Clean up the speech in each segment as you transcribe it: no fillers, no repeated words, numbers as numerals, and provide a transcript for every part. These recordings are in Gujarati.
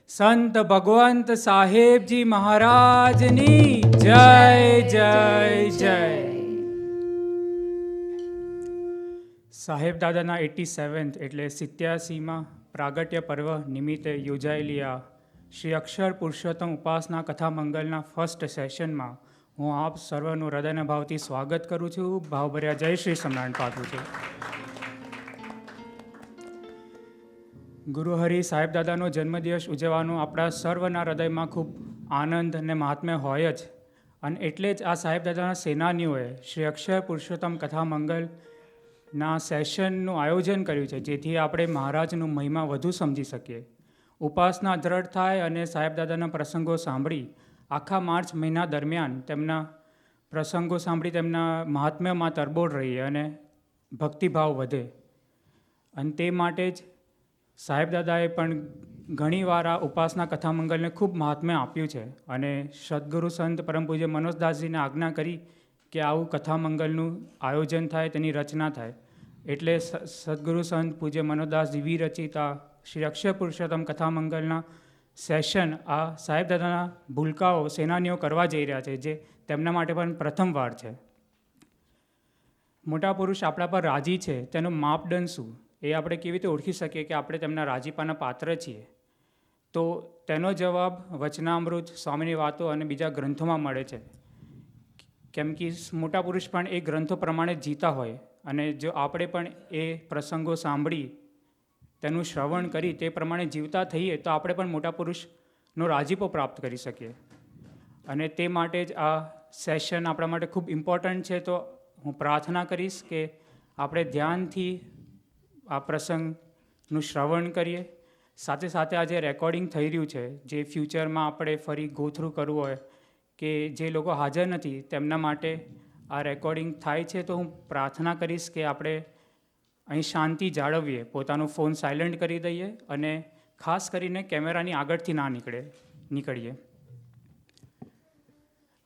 સંત ભગવંત સાહેબજી મહારાજની જય જય જય. સાહેબ દાદાના 87th એટલે 87માં પ્રાગટ્ય પર્વ નિમિત્તે યોજાયેલી આ શ્રી અક્ષર પુરુષોત્તમ ઉપાસના કથા મંગલના ફર્સ્ટ સેશનમાં હું આપ સર્વનું હૃદયના ભાવથી સ્વાગત કરું છું. ભાવભર્યા જય શ્રી સ્વામિનારાયણ પાઠવું છું. ગુરુહરિ સાહેબ દાદાનો જન્મદિવસ ઉજવવાનો આપણા સર્વના હૃદયમાં ખૂબ આનંદ અને મહાત્મ્ય હોય જ, અને એટલે જ આ સાહેબ દાદાના સેનાનીઓએ શ્રી અક્ષર પુરુષોત્તમ કથા મંગલના સેશનનું આયોજન કર્યું છે, જેથી આપણે મહારાજનું મહિમા વધુ સમજી શકીએ, ઉપાસના દ્રઢ થાય અને સાહેબ દાદાના પ્રસંગો સાંભળી આખા માર્ચ મહિના દરમિયાન તેમના પ્રસંગો સાંભળી તેમના મહાત્મ્યમાં તરબોળ રહીએ અને ભક્તિભાવ વધે. અને તે માટે જ સાહેબ દાદાએ પણ ઘણીવાર આ ઉપાસના કથા મંગલને ખૂબ મહાત્મ્ય આપ્યું છે, અને સદગુરુ સંત પરમ પૂજ્ય મનોજદાસજીને આજ્ઞા કરી કે આવું કથા મંગલનું આયોજન થાય, તેની રચના થાય. એટલે સદગુરુ સંત પૂજ્ય મનોજદાસજી વિરચિત આ શ્રી અક્ષર પુરુષોત્તમ કથા મંગલના સેશન આ સાહેબ દાદાના ભૂલકાઓ સેનાનીઓ કરવા જઈ રહ્યા છે, જે તેમના માટે પણ પ્રથમવાર છે. મોટા પુરુષ આપણા પર રાજી છે તેનો માપદંડ શું, એ આપણે કેવી રીતે ઓળખી શકીએ કે આપણે તેમના રાજીપાના પાત્ર છીએ? તો તેનો જવાબ વચનામૃત, સ્વામીની વાતો અને બીજા ગ્રંથોમાં મળે છે. કેમ કે મોટા પુરુષ પણ એ ગ્રંથો પ્રમાણે જીતા હોય, અને જો આપણે પણ એ પ્રસંગો સાંભળી તેનું શ્રવણ કરી તે પ્રમાણે જીવતા થઈએ તો આપણે પણ મોટા પુરુષનો રાજીપો પ્રાપ્ત કરી શકીએ. અને તે માટે જ આ સેશન આપણા માટે ખૂબ ઇમ્પોર્ટન્ટ છે. તો હું પ્રાર્થના કરીશ કે આપણે ધ્યાનથી આ પ્રસંગનું શ્રવણ કરીએ. સાથે સાથે આ જે રેકોર્ડિંગ થઈ રહ્યું છે, જે ફ્યુચરમાં આપણે ફરી ગો થ્રુ કરવું હોય કે જે લોકો હાજર નથી તેમના માટે આ રેકોર્ડિંગ થાય છે, તો હું પ્રાર્થના કરીશ કે આપણે અહીં શાંતિ જાળવીએ, પોતાનો ફોન સાયલન્ટ કરી દઈએ અને ખાસ કરીને કેમેરાની આગળથી ના નીકળીએ.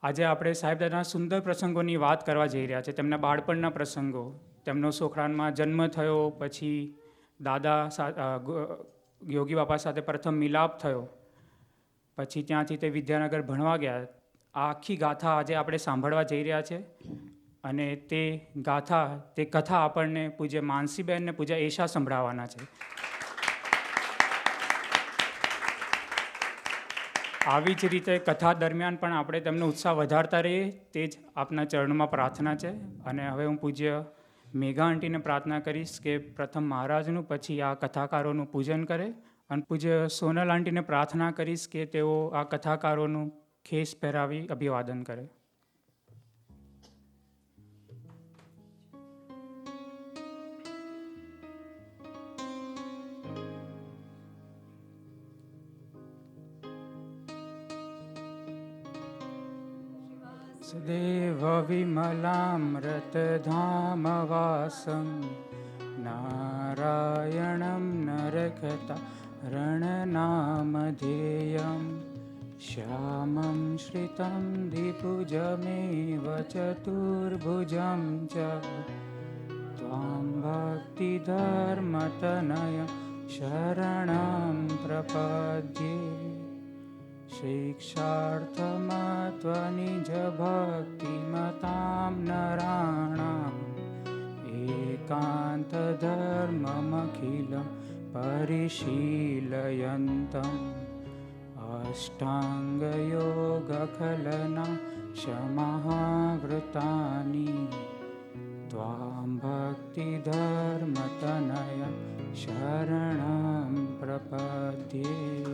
આજે આપણે સાહેબ દાદાના સુંદર પ્રસંગોની વાત કરવા જઈ રહ્યા છે. તેમના બાળપણના પ્રસંગો, તેમનો સોખડાનમાં જન્મ થયો, પછી દાદા યોગી બાપા સાથે પ્રથમ મિલાપ થયો, પછી ત્યાંથી તે વિદ્યાનગર ભણવા ગયા. આ આખી ગાથા આજે આપણે સાંભળવા જઈ રહ્યા છે. અને તે ગાથા, તે કથા આપણને પૂજ્ય માનસીબેન ને પૂજ્ય એશા સંભળાવવાના છે. આવી જ રીતે કથા દરમિયાન પણ આપણે તેમનો ઉત્સાહ વધારતા રહીએ, તે જ આપના ચરણોમાં પ્રાર્થના છે. અને હવે હું પૂજ્ય મેઘા આંટીને પ્રાર્થના કરીશ કે પ્રથમ મહારાજનું, પછી આ કથાકારોનું પૂજન કરે. અને પૂજ્ય સોનલ આંટીને પ્રાર્થના કરીશ કે તેઓ આ કથાકારોનું ખેસ પહેરાવી અભિવાદન કરે. દેવ વિમલામૃતધામવાસં નારાયણં નરકતા રણનામધેયં શ્યામં શ્રિतं દ્વિભુજમેવ ચતુર્ભુજં ચ ત્વાં ભક્તિધર્મતનયં શરણં પ્રપદ્યે. શિક્ષાર્થમત્વનિજ ભક્તિમતાં નરાણાં એકાંતધર્મમખિલં પરિશીલયन्तम् અષ્ટાંગયોગખલના શમહાવૃતાની ત્વાં ભક્તિધર્મતનયં શરણં પ્રપદ્યે.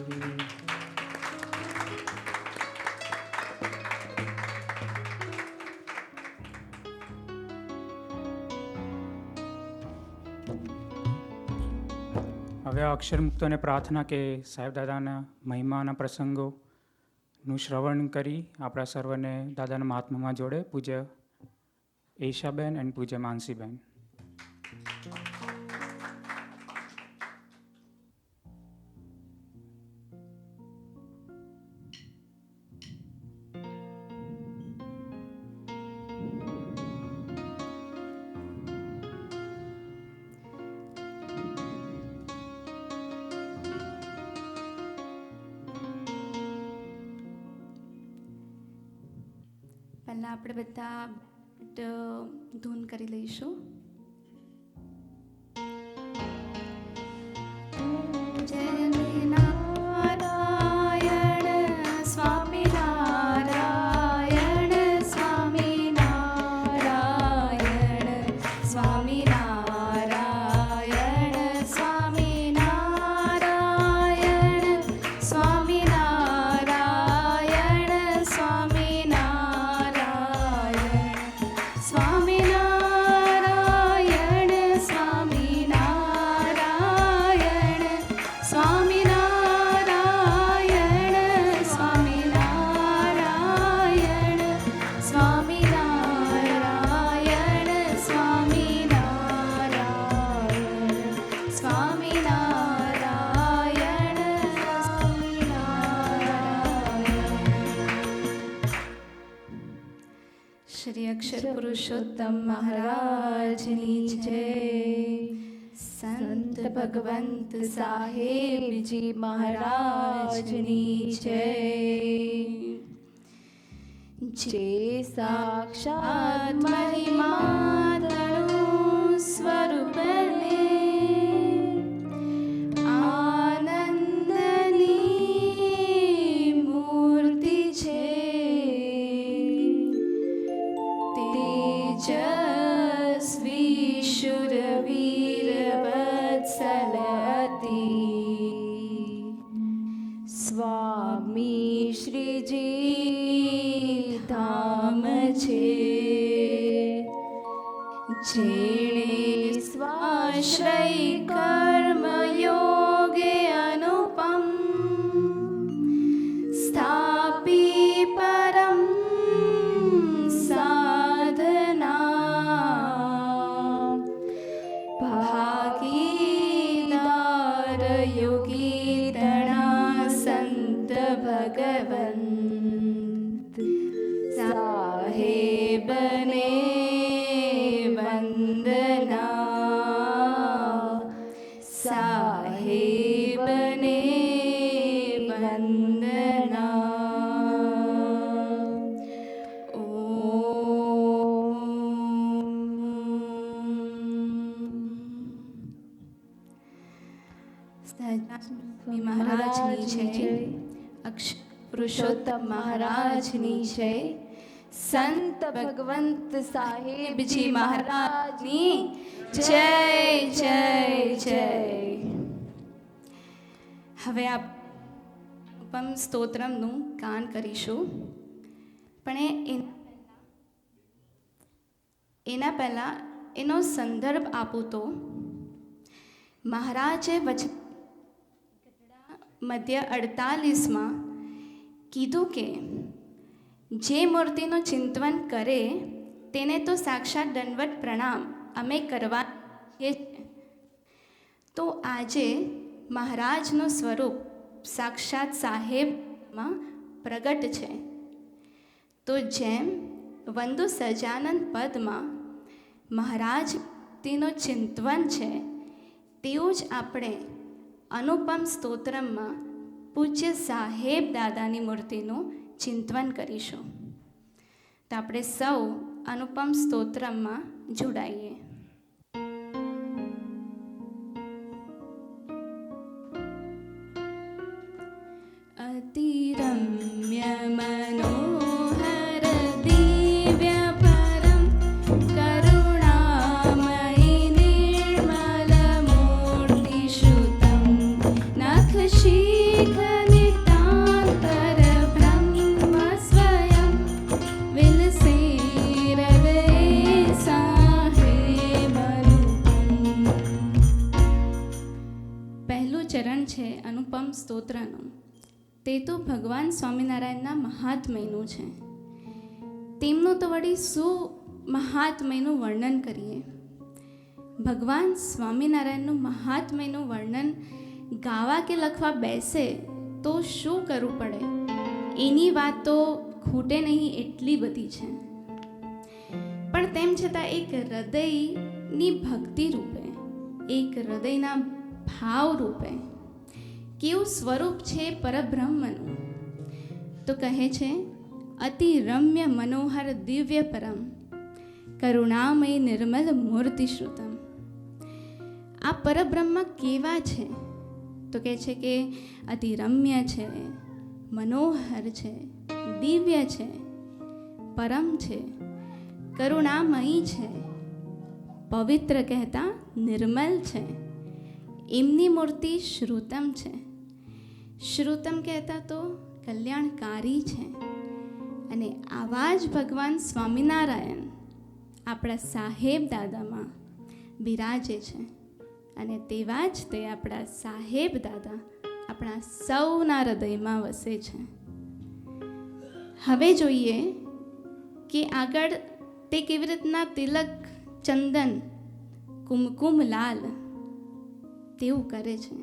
હવે અક્ષર મુક્તોને પ્રાર્થના કે સાહેબ દાદાના મહિમાના પ્રસંગોનું શ્રવણ કરી આપણા સર્વને દાદાના મહાત્મામાં જોડે. પૂજ્ય એશાબેન અને પૂજ્ય માનસીબેન. પહેલાં આપણે બધા ધૂન કરી લઈશું. જય નારાયણ સ્વામિનારાયણ સ્વામિનારાયણ સ્વામિનારાયણ સ્વામિનારાયણ સ્વામિનારાયણ સ્વામિનારાયણ સ્વામિનારાયણ શ્રી અક્ષર પુરુષોત્તમ મહારાજની જય. સંત ભગવંત સાહેબજી મહારાજની જય. જે સાક્ષાત મહિમાતણું સ્વરૂપને આનંદની મૂર્તિ છે. તેજસ્વી શુરવીર વત્સલ અતિ સ્વામી શ્રીજી ધામ છે. જેણે સ્વાશ્રય કર્મ યોગે અનુપમ સ્થાપી પરમ સાધના ભાગીદાર યોગી તણા સંત ભગવંત સાહેબને વંદના. સાહેબને વંદના. મહારાજની જય. અક્ષર પુરુષોત્તમ મહારાજની જય. સંત ભગવંત સાહેબજી મહારાજની જય જય જય. હવે આપ ઉપમ સ્તોત્રમનું ગાન કરીશું, પણ એના પહેલાં એનો સંદર્ભ આપું તો મહારાજે મધ્ય 48માં કીધું કે જે મૂર્તિનું ચિંતન કરે તેને તો સાક્ષાત દંડવત પ્રણામ અમે કરવા. તો આજે મહારાજનું સ્વરૂપ સાક્ષાત સાહેબમાં પ્રગટ છે. તો જેમ વંદુ સજાનંદ પદમાં મહારાજનું ચિંતન છે, તેવું જ આપણે અનુપમ સ્તોત્રમાં પૂજ્ય સાહેબ દાદાની મૂર્તિનું ચિંતન કરીશું. તો આપણે સૌ અનુપમ સ્તોત્રમાં જોડાઈએ. અતિરમ્ય મનોહર દિવ્ય પરમ કરુણામયી નિર્મલ મૂર્તિ શ્રુતમ નખ શીખ નિતાંતર બ્રહ્મ સ્વયં વિલસે રવે સાહેબરૂપમ. પહેલું ચરણ છે અનુપમ સ્તોત્રનું. તે તો ભગવાન સ્વામિનારાયણના મહાત્મયનું છે. તેમનું તો વળી શું મહાત્મયનું વર્ણન કરીએ. ભગવાન સ્વામિનારાયણનું મહાત્મયનું વર્ણન ગાવા કે લખવા બેસે તો શું કરવું પડે, એની વાત તો ખૂટે નહીં એટલી બધી છે. પણ તેમ છતાં એક હૃદયની ભક્તિ રૂપે, એક હૃદયના ભાવ રૂપે કેવું સ્વરૂપ છે પરબ્રહ્મનું. તો કહે છે અતિ રમ્ય મનોહર દિવ્ય પરમ કરુણામય નિર્મલ મૂર્તિ શ્રુતમ. આ પરબ્રહ્મ કેવા છે? તો કહે છે કે અતિ રમ્ય છે, મનોહર છે, દિવ્ય છે, પરમ છે, કરુણામયી છે, પવિત્ર કહેતા નિર્મલ છે. એમની મૂર્તિ શ્રુતમ છે. શ્રુતમ કહેતા તો કલ્યાણકારી છે. અને આવા જ ભગવાન સ્વામિનારાયણ આપણા સાહેબ દાદામાં બિરાજે છે. અને તેવા જ તે આપણા સાહેબ દાદા આપણા સૌના હૃદયમાં વસે છે. હવે જોઈએ કે આગળ તે કેવી રીતના તિલક, ચંદન, કુમકુમ લાલ તેવું કરે છે.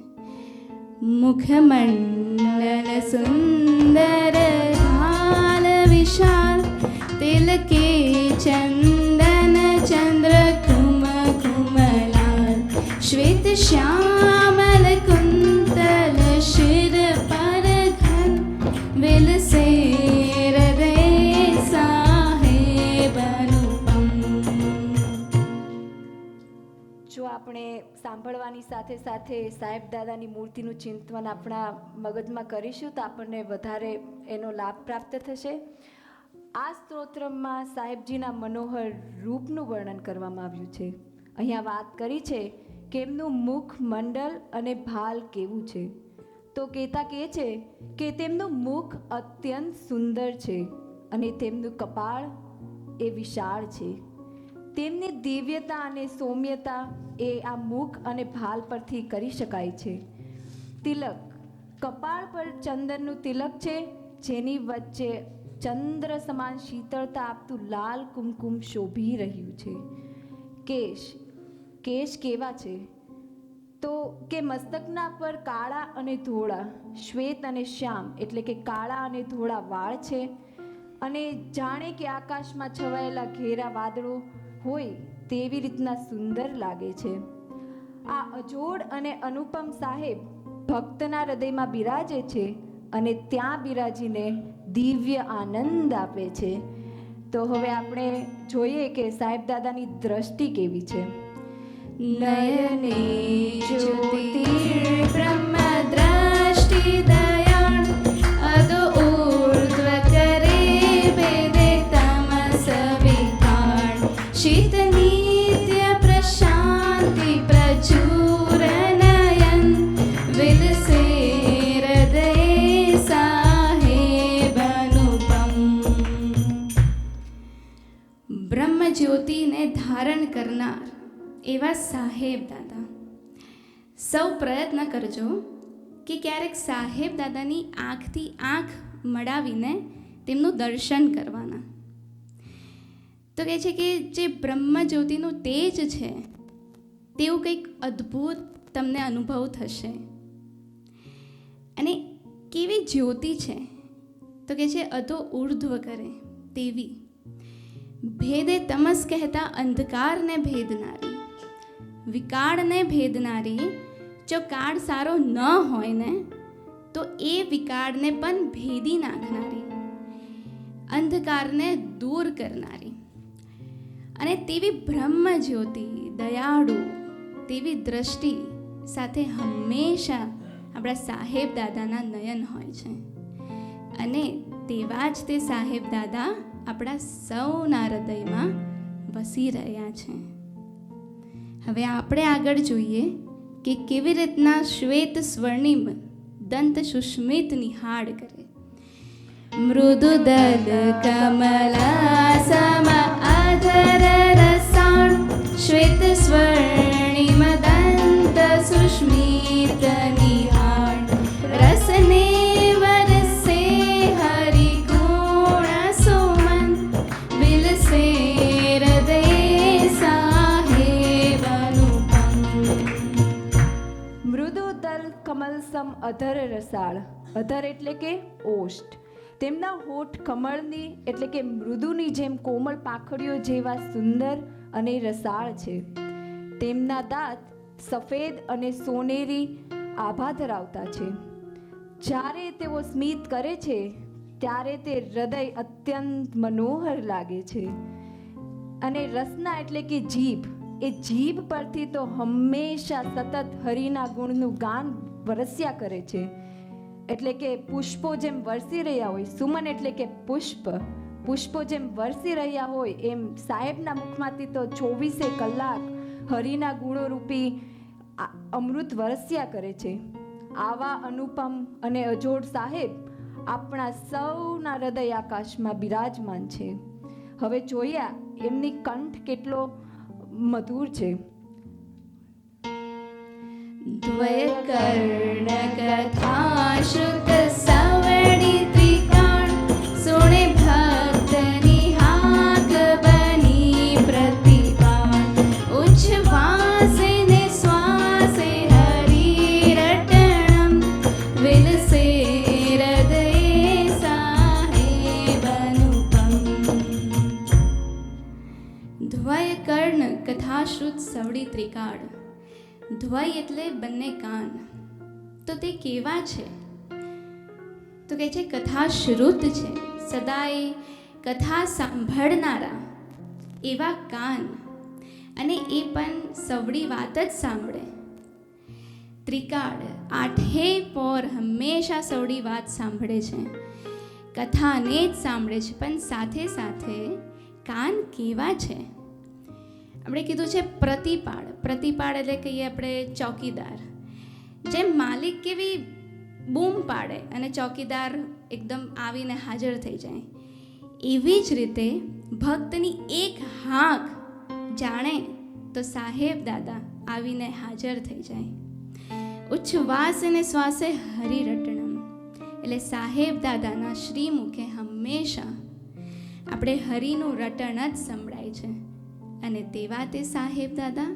મુખમંડલ સુંદર હાલ વિશાલ તિલકે ચંદન ચંદ્ર કુમકુમ લાલ શ્વેત શ્યામલ કુંતલ શિર પર ઘન વિલસે હૃદય સાહેબ અનુપમ. જો આપણે સાંભળવાની સાથે સાથે સાહેબ દાદાની મૂર્તિનું ચિંતન આપણા મગજમાં કરીશું તો આપણને વધારે એનો લાભ પ્રાપ્ત થશે. આ સ્તોત્રમાં સાહેબજીના મનોહર રૂપનું વર્ણન કરવામાં આવ્યું છે. અહીંયા વાત કરી છે કે એમનું મુખ મંડળ અને ભાલ કેવું છે. તો કહેતા કહે છે કે તેમનું મુખ અત્યંત સુંદર છે અને તેમનું કપાળ એ વિશાળ છે. તેમની દિવ્યતા અને સૌમ્યતા એ આ મુખ અને ભાલ પરથી કરી શકાય છે. તિલક, કપાળ પર ચંદનનું તિલક છે, જેની વચ્ચે ચંદ્ર સમાન શીતળતા આપતું લાલ કુમકુમ શોભી રહ્યું છે. કેશ, કેશ કેવા છે? તો કે મસ્તકના પર કાળા અને ધોળા, શ્વેત અને શ્યામ એટલે કે કાળા અને ધોળા વાળ છે. અને જાણે કે આકાશમાં છવાયેલા ઘેરા વાદળો હોય તેવી રીતના સુંદર લાગે છે. આ અજોડ અને અનુપમ સાહેબ ભક્તના હૃદયમાં બિરાજે છે અને ત્યાં બિરાજીને દિવ્ય આનંદ આપે છે. તો હવે આપણે જોઈએ કે સાહેબ દાદાની દ્રષ્ટિ કેવી છે. નયને જ્યોતિર્બ્રહ્મ દ્રષ્ટિ દયાળ અદો ઊર્ધ્વ કરે ભેદે તમસ વિકાળ શીત નિત્ય પ્રશાંતિ પ્રચુર નયન વિલસે હૃદય સાહેબ અનુપમ. બ્રહ્મ જ્યોતિને ધારણ કરનાર એવા સાહેબ દાદા. સૌ પ્રયત્ન કરજો કે ક્યારેક સાહેબ દાદાની આંખથી આંખ મળાવીને તેમનું દર્શન કરવાના. તો કહે છે કે જે બ્રહ્મ જ્યોતિનું તેજ છે તેવું કંઈક અદ્ભુત તમને અનુભવ થશે. અને કેવી જ્યોતિ છે? તો કહે છે અધો ઉર્ધ્વ કરે તેવી, ભેદે તમસ કહેતા અંધકારને ભેદનારી, વિકાળને ભેદનારી. જો કાળ સારો ન હોય ને તો એ વિકાળને પણ ભેદી નાખનારી, અંધકારને દૂર કરનારી. અને તેવી બ્રહ્મ જ્યોતિ દયાળુ તેવી દ્રષ્ટિ સાથે હંમેશા આપણા સાહેબ દાદાના નયન હોય છે. અને તેવા જ તે સાહેબ દાદા આપણા સૌના હૃદયમાં વસી રહ્યા છે. હવે આપણે આગળ જોઈએ કે કેવી રીતના શ્વેત સ્વર્ણિમ દંત સુષ્મિત નિહાળ કરે. મૃદુ દલ કમલા સમ અધર રસાણ શ્વેત સ્વર્ણિમ દંત સુષ્મિત નિહાળ રસને વરસે હરિ ગુણ સુમન વિલસે હૃદય સાહેબ અનુપમ. મૃદુદલ કમલસમ અધર રસાળ. અધર એટલે કે ઓષ્ઠ. તેમના હોઠ કમળની એટલે કે મૃદુની જેમ કોમળ પાંખડીઓ જેવા સુંદર અને રસાળ છે. તેમના દાંત સફેદ અને સોનેરી આભા ધરાવતા છે. જ્યારે તેઓ સ્મિત કરે છે ત્યારે તે હૃદય અત્યંત મનોહર લાગે છે. અને રસના એટલે કે જીભ, એ જીભ પરથી તો હંમેશા સતત હરિના ગુણનું ગાન વરસ્યા કરે છે. એટલે કે પુષ્પો જેમ વરસી રહ્યા હોય, સુમન એટલે કે પુષ્પો જેમ વરસી રહ્યા હોય, એમ સાહેબના મુખમાંથી તો 24 કલાક હરિના ગુણો રૂપી અમૃત વરસ્યા કરે છે. આવા અનુપમ અને અજોડ સાહેબ આપણા સૌના હૃદય આકાશમાં બિરાજમાન છે. હવે જોઈએ એમની કંઠ કેટલો મધુર છે. દ્વયકર્ણ કથા શુક સવડી ત્રિકાળ સુણે ભક્તની હાક બની પ્રતિપાળ ઉચ્છ્વાસે ને શ્વાસે હરિ રટણમ વિલસે હૃદયે સાહેબ અનુપમ. દ્વયકર્ણ કથાશ્રુત સવડી ત્રિકાળ. ધ્વય એટલે બંને કાન. તો તે કેવા છે? તો કહે છે કથા શ્રુત છે, સદાય કથા સાંભળનારા એવા કાન, અને એ પણ સવડી વાત જ સાંભળે. ત્રિકાળ, આઠે પોર હંમેશા સવડી વાત સાંભળે છે, કથાને જ સાંભળે છે, પણ સાથે સાથે કાન કેવા છે? આપણે કીધું છે પ્રતિપાળ. પ્રતિપાળ એટલે કહીએ આપણે ચોકીદાર. જેમ માલિક કેવી બૂમ પાડે અને ચોકીદાર એકદમ આવીને હાજર થઈ જાય, એવી જ રીતે ભક્તની એક હાંક જાણે તો સાહેબ દાદા આવીને હાજર થઈ જાય. ઉચ્છ્વાસ અને શ્વાસે હરિરટણમ એટલે સાહેબ દાદાના શ્રીમુખે હંમેશા આપણે હરિનું રટણ જ સંભળાય છે. અને તેવા તે સાહેબ દાદા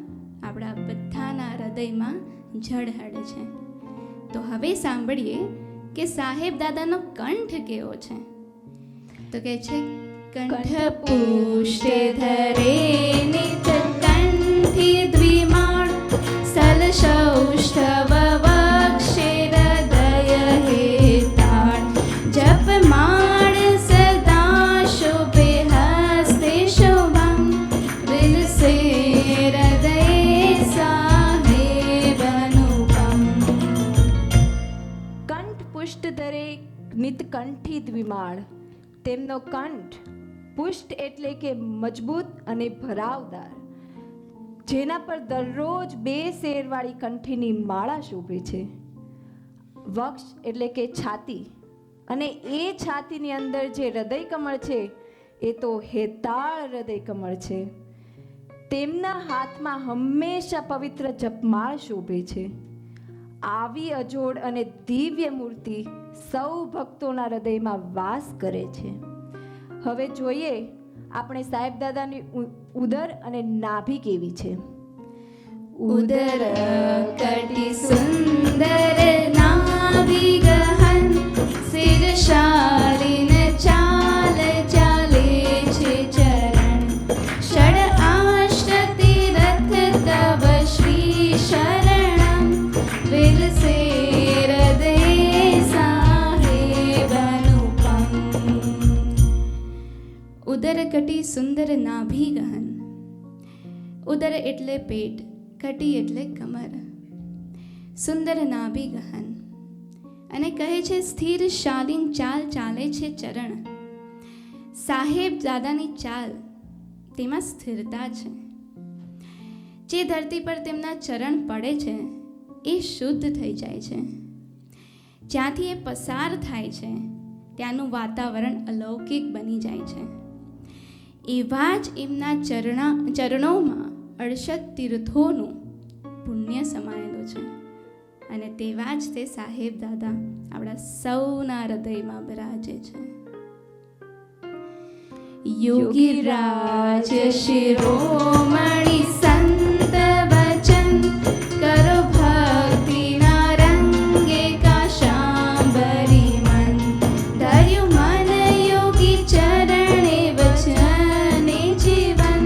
આપણા બધાના હૃદયમાં ઝળહળે છે. તો હવે સાંભળીએ કે સાહેબ દાદાનો કંઠ કેવો છે. તો કહે છે કંઠ પુષ્ટે ધરે નિત કંઠી દ્વિમાળ સલ સૌષ્ઠવ વક્ષે હૃદય હેતાળ જપ માળ સદા શોભે હસ્તે શોભમ વિલસે હૃદયે સાહેબ અનુપમ. કંઠ પુષ્ટ ધરે નિત કંઠી દ્વિમાળ. તેમનો કંઠ પુષ્ટ એટલે કે મજબૂત અને ભરાવદાર, જેના પર દરરોજ 2 શેરવાળી કંઠીની માળા શોભે છે. વક્ષ એટલે કે છાતી, અને એ છાતીની અંદર જે હૃદય કમળ છે એ તો હેતાળ હૃદય કમળ છે. તેમના હાથમાં હંમેશા પવિત્ર જપમાળ શોભે છે. આવી અજોડ અને દિવ્ય મૂર્તિ સૌ ભક્તોના હૃદયમાં વાસ કરે છે. હવે જોઈએ આપણે સાહેબ દાદાની ઉદર અને નાભી કેવી છે. ઉદર કટી સુંદર નાભી ગહન સિર શાલીન ચાલ ચાલે છે ચરણ ષડ આષ્ટ તીરથ તવ શ્રી શરણમ વિલસે હૃદયે સાહેબ અનુપમ. ઉદર કટી સુંદર નાભી ગહન. ઉદર એટલે પેટ, કટી એટલે કમર, સુંદર નાભી ગહન, અને કહે છે સ્થિર શાલીન ચાલ ચાલે છે ચરણ. સાહેબ દાદાની ચાલ, તેમાં સ્થિરતા છે. જે ધરતી પર તેમના ચરણ પડે છે એ શુદ્ધ થઈ જાય છે. જ્યાંથી એ પસાર થાય છે ત્યાંનું વાતાવરણ અલૌકિક બની જાય છે. એવા જ એમના ચરણોમાં 68 તીર્થોનું પુણ્ય સમાયેલું છે. અને તેવા જ તે સાહેબ દાદા આપણા સૌના હૃદયમાં બિરાજે છે. યોગીરાજ શિરોમણિ સંત વચન કરો ભક્તિના રંગે કાશાંબરી મન ધર્યું મન યોગી ચરણે વચને જીવન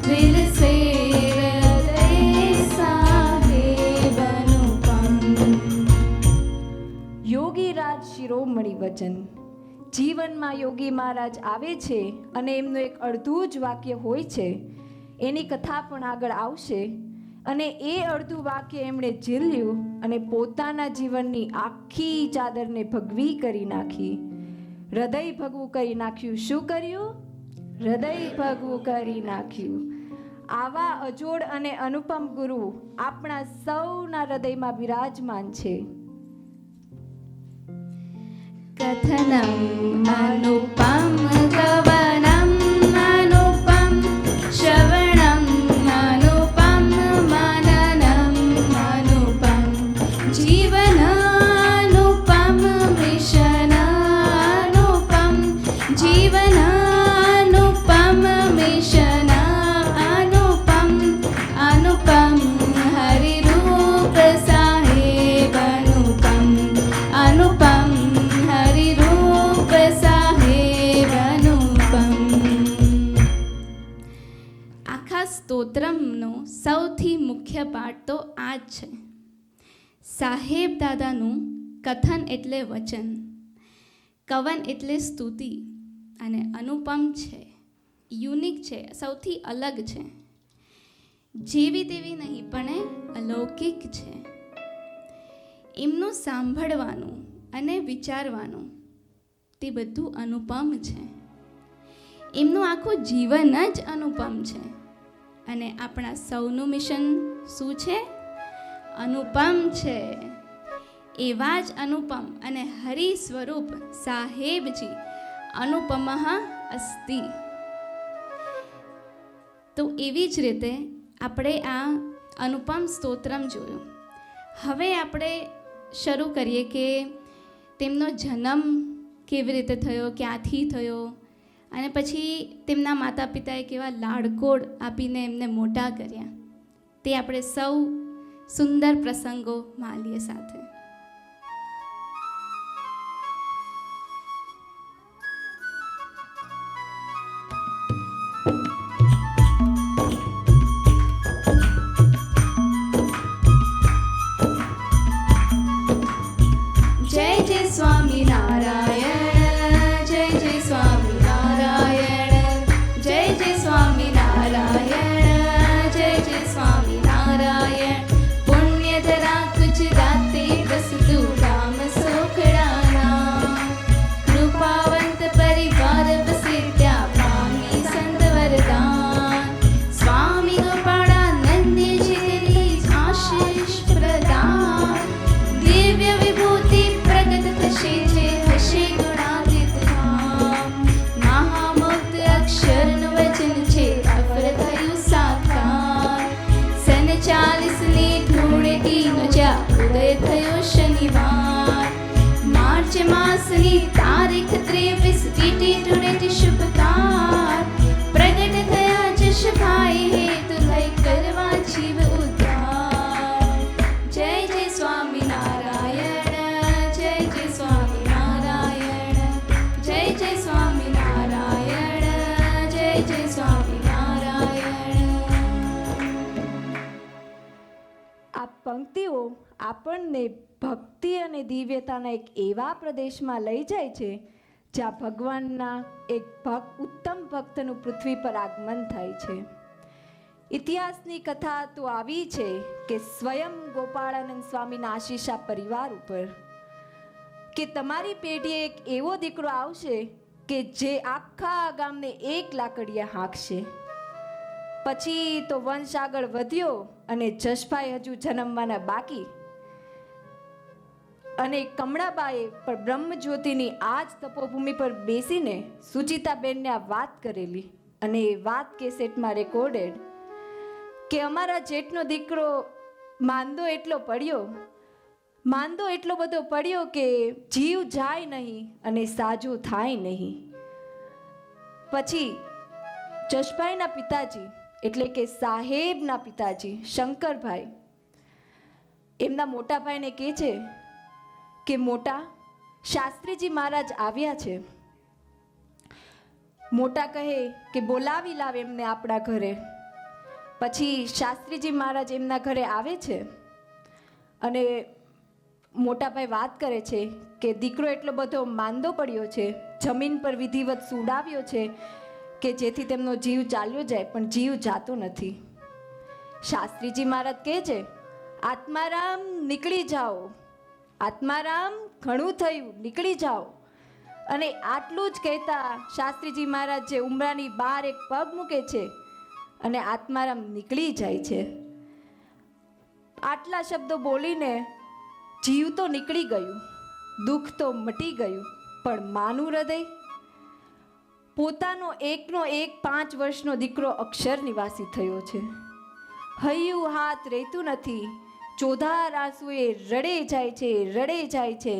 વિલસે હૃદયે સાહેબ અનુપમ. યોગીરાજ શિરોમણિ વચન, જીવનમાં યોગી મહારાજ આવે છે અને એમનું એક અડધું જ વાક્ય હોય છે, એની કથા પણ આગળ આવશે. અને એ અડધું વાક્ય એમણે ઝીલ્યું અને પોતાના જીવનની આખી ચાદરને ભગવી કરી નાખી, હૃદય ભગવું કરી નાખ્યું. શું કર્યું? હૃદય ભગવું કરી નાખ્યું. આવા અજોડ અને અનુપમ ગુરુ આપણા સૌના હૃદયમાં બિરાજમાન છે. કથનમ અનુપમ કવનમ અનુપમ શ્રવણમ અનુપમ મનનમ અનુપમ જીવન અનુપમ મિશન અનુપમ જીવન અનુપમ મિશન અનુપમ અનુપમ હરિરૂપ સાહેબ અનુપમ અનુપમ હરિરૂપ સાહેબ અનુપમ. આખા સ્તોત્રમનો સૌથી મુખ્ય પાઠ તો આ જ છે. સાહેબ દાદાનું કથન એટલે વચન, કવન એટલે સ્તુતિ, અને અનુપમ છે, યુનિક છે, સૌથી અલગ છે. જેવી તેવી નહીં પણ એ અલૌકિક છે. એમનું સાંભળવાનું અને વિચારવાનું તે બધું અનુપમ છે. એમનું આખું જીવન જ અનુપમ છે. અને આપણા સૌનું મિશન શું છે? અનુપમ છે. એવા જ અનુપમ અને હરિ સ્વરૂપ સાહેબજી અનુપમ અસ્તિ. તો એવી જ રીતે આપણે આ અનુપમ સ્તોત્રમ જોયું. હવે આપણે શરૂ કરીએ કે તેમનો જન્મ કેવી રીતે થયો, ક્યાંથી થયો, અને પછી તેમના માતા પિતાએ કેવા લાડકોડ આપીને એમને મોટા કર્યા. તે આપણે સૌ સુંદર પ્રસંગો માલીએ સાથે. જય જય સ્વામિનારાયણ, જય જય સ્વામિનારાયણ, જય જય સ્વામિનારાયણ, જય જય સ્વામિનારાયણ. પુણ્યધરા ગુજરાતે વસતુ ગામ સોખડાના, કૃપાવંત પરિવાર વસે ત્યાં પામી સંત વરદાન. સ્વામી ગોપાળાનંદજી તેની આશીષ પ્રદાન, દિવ્ય વિભૂતિ પ્રગટ થશે જે હશે ગુણાતીત ધામ. મહામુક્ત અક્ષરનું વચન છે અફર થયું સાકાર. સન 40ની ધૂળેટીનો જ્યાં ઉદય થયો શનિવાર. માર્ચ માસની તારીખ 23 ટીટી ધૂળેટી શુભકાર. પ્રગટ થયા જશભાઈ હેતુ થઈ કરવા જીવ ઉદ્ધાર. જય જય સ્વામિનારાયણ, જય જય સ્વામિનારાયણ, જય જય સ્વામિનારાયણ, જય જય સ્વામિનારાયણ. આ પંક્તિઓ આપણને ભક્તિ અને દિવ્યતાના એક એવા પ્રદેશમાં લઈ જાય છે જ્યાં ભગવાનના એક ઉત્તમ ભક્તનું પૃથ્વી પર આગમન થાય છે. ઇતિહાસની કથા તો આવી છે કે સ્વયં ગોપાળાનંદ સ્વામીના આશીષ આ પરિવાર ઉપર, કે તમારી પેઢીએ એક એવો દીકરો આવશે કે જે આખા ગામને એક લાકડીએ હાંકશે. પછી તો વંશ આગળ વધ્યો અને જશભાઈ હજુ જન્મવાના બાકી. અને કમળાબાએ પણ બ્રહ્મજ્યોતિની આ જ તપોભૂમિ પર બેસીને સુચિતાબેનને આ વાત કરેલી, અને એ વાત કેસેટમાં રેકોર્ડેડ, કે અમારા જેઠનો દીકરો માંદો એટલો બધો પડ્યો કે જીવ જાય નહીં અને સાજો થાય નહીં. પછી જશભાઈના પિતાજી એટલે કે સાહેબના પિતાજી શંકરભાઈ એમના મોટા ભાઈને કહે છે કે મોટા, શાસ્ત્રીજી મહારાજ આવ્યા છે. મોટા કહે કે બોલાવી લાવ એમને આપણા ઘરે. પછી શાસ્ત્રીજી મહારાજ એમના ઘરે આવે છે અને મોટાભાઈ વાત કરે છે કે દીકરો એટલો બધો માંદો પડ્યો છે, જમીન પર વિધિવત સુડાવ્યો છે કે જેથી તેમનો જીવ ચાલ્યો જાય, પણ જીવ જાતો નથી. શાસ્ત્રીજી મહારાજ કહે છે, આત્મારામ નીકળી જાઓ, આત્મારામ ઘણું થયું, નીકળી જાઓ. અને આટલું જ કહેતા શાસ્ત્રીજી મહારાજ જે ઉંબરાની બહાર એક પગ મૂકે છે અને આત્મારામ નીકળી જાય છે. આટલા શબ્દો બોલીને જીવ તો નીકળી ગયું, દુઃખ તો મટી ગયું, પણ માનું હૃદય, પોતાનો એકનો એક 5 વર્ષનો દીકરો અક્ષર નિવાસી થયો છે. હૈયું હાથ રહેતું નથી, ચોધાર આંસુએ રડે જાય છે, રડે જાય છે.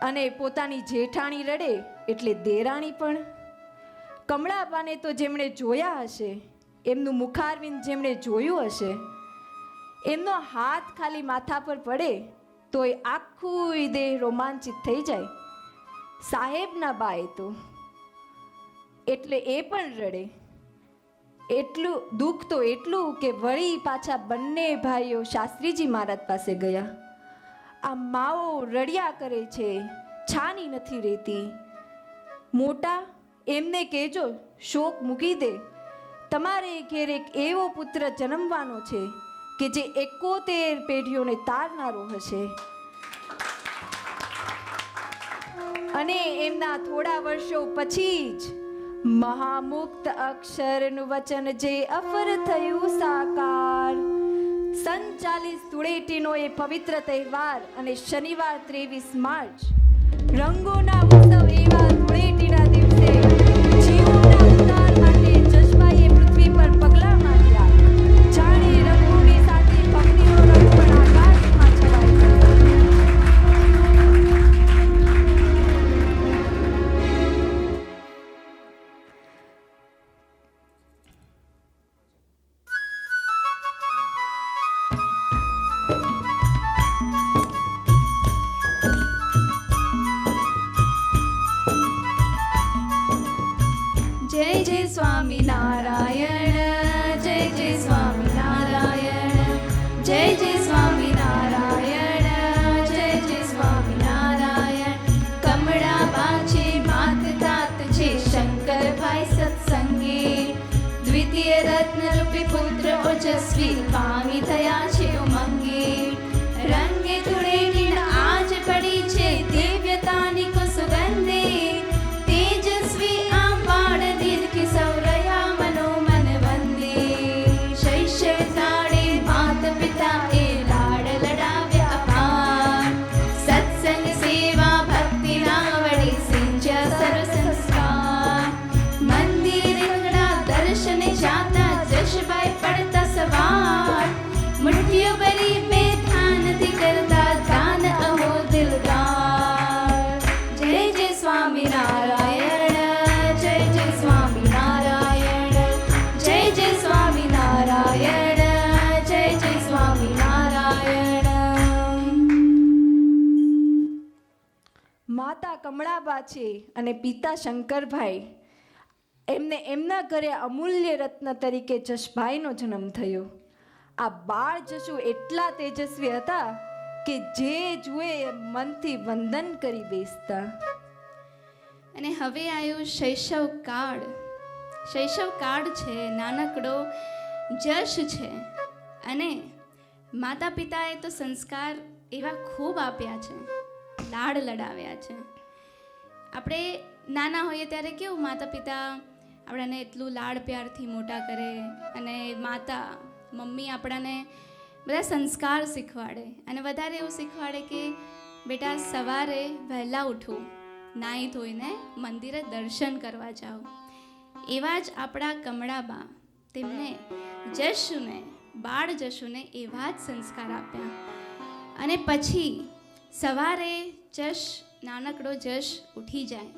અને પોતાની જેઠાણી રડે એટલે દેરાણી પણ. કમળાબાને તો જેમણે જોયા હશે, એમનું મુખારવિંદ જેમણે જોયું હશે, એમનો હાથ ખાલી માથા પર પડે તો એ આખું દેહ રોમાંચિત થઈ જાય. સાહેબના બાએ તો એટલે એ પણ રડે. એટલું દુઃખ તો એટલું કે વળી પાછા બંને ભાઈઓ શાસ્ત્રીજી મહારાજ પાસે ગયા. આ માઓ રડ્યા કરે છે, છાની નથી રહેતી. મોટા, એમને કહેજો શોક મૂકી દે, તમારે ઘેર એક એવો પુત્ર જન્મવાનો છે કે જે 71 પેઢીઓને તારનારો હશે. અને એમના થોડા વર્ષો પછી જ મહામુક્ત અક્ષરનું વચન જે અફર થયું સાકાર. 47 ધૂળેટીનો એ પવિત્ર તહેવાર અને શનિવાર 23 માર્ચ, રંગોના ઉત્સવ એવા ધૂળેટીના દિવસે જીવોના ઉદ્ધાર માટે જશભાઈએ પૃથ્વી પર પગલાં માંડ્યા. જાણે રંગોની સાથે ભક્તિનો રંગ પણ આકાશમાં છવાઈ ગયો. જય જય સ્વામિનારાયણ, જય જય સ્વામિનારાયણ, જય જય સ્વામિનારાયણ, જય જય સ્વામિનારાયણ. કમળાબા છે માત તાત છે શંકરભાઈ સત્સંગે, દ્વિતીય રત્ન રૂપી પુત્ર ઓજસ્વી પામી થયા છે ઉમંગે. રંગે ધૂળેટીના આજ પડી છે દિવ્યતાની કુસુગંધે, તેજસ્વી આ બાળ દીર્ઘ સૌરયા મનોમન વંદે. શૈશવ કાળે માત પિતા એ લાડ લડાવ્યા અપાર, સત્સંગ સેવા ભક્તિના વડે સિંચ્યા સર્વ સંસ્કાર. મંદિર રંગડા દર્શને જાતા જશભાઈ પડતા સવાર, મુઠ્ઠીઓ ભરી બે ધ્યાનથી કરતા દાન અહો દિલદાર. જય જય સ્વામિનારાયણ, જય જય સ્વામિનારાયણ, જય જય સ્વામિનારાયણ, જય જય સ્વામિનારાયણ. માતા કમળાબા છે અને પિતા શંકરભાઈ. એમને એમના ઘરે અમૂલ્ય રત્ન તરીકે જશભાઈનો જન્મ થયો. આ બાળ જશુ એટલા તેજસ્વી હતા કે જે જુએ એ મનથી વંદન કરી બેસતા. અને હવે આવ્યો શૈશવ કાળ. શૈશવ કાળ છે, નાનકડો જશ છે. અને માતા પિતાએ તો સંસ્કાર એવા ખૂબ આપ્યા છે, લાડ લડાવ્યા છે. આપણે નાના હોઈએ ત્યારે કેવું માતા પિતા આપણાને એટલું લાડ પ્યારથી મોટા કરે, અને માતા મમ્મી આપણાને બધા સંસ્કાર શીખવાડે. અને વધારે એવું શીખવાડે કે બેટા સવારે વહેલા ઉઠવું, નાહી ધોઈને મંદિરે દર્શન કરવા જાઓ. એવા જ આપણા કમળાબા તેમને જશુને, બાળ જશુને એવા જ સંસ્કાર આપ્યા. અને પછી સવારે જશ, નાનકડો જશ ઉઠી જાય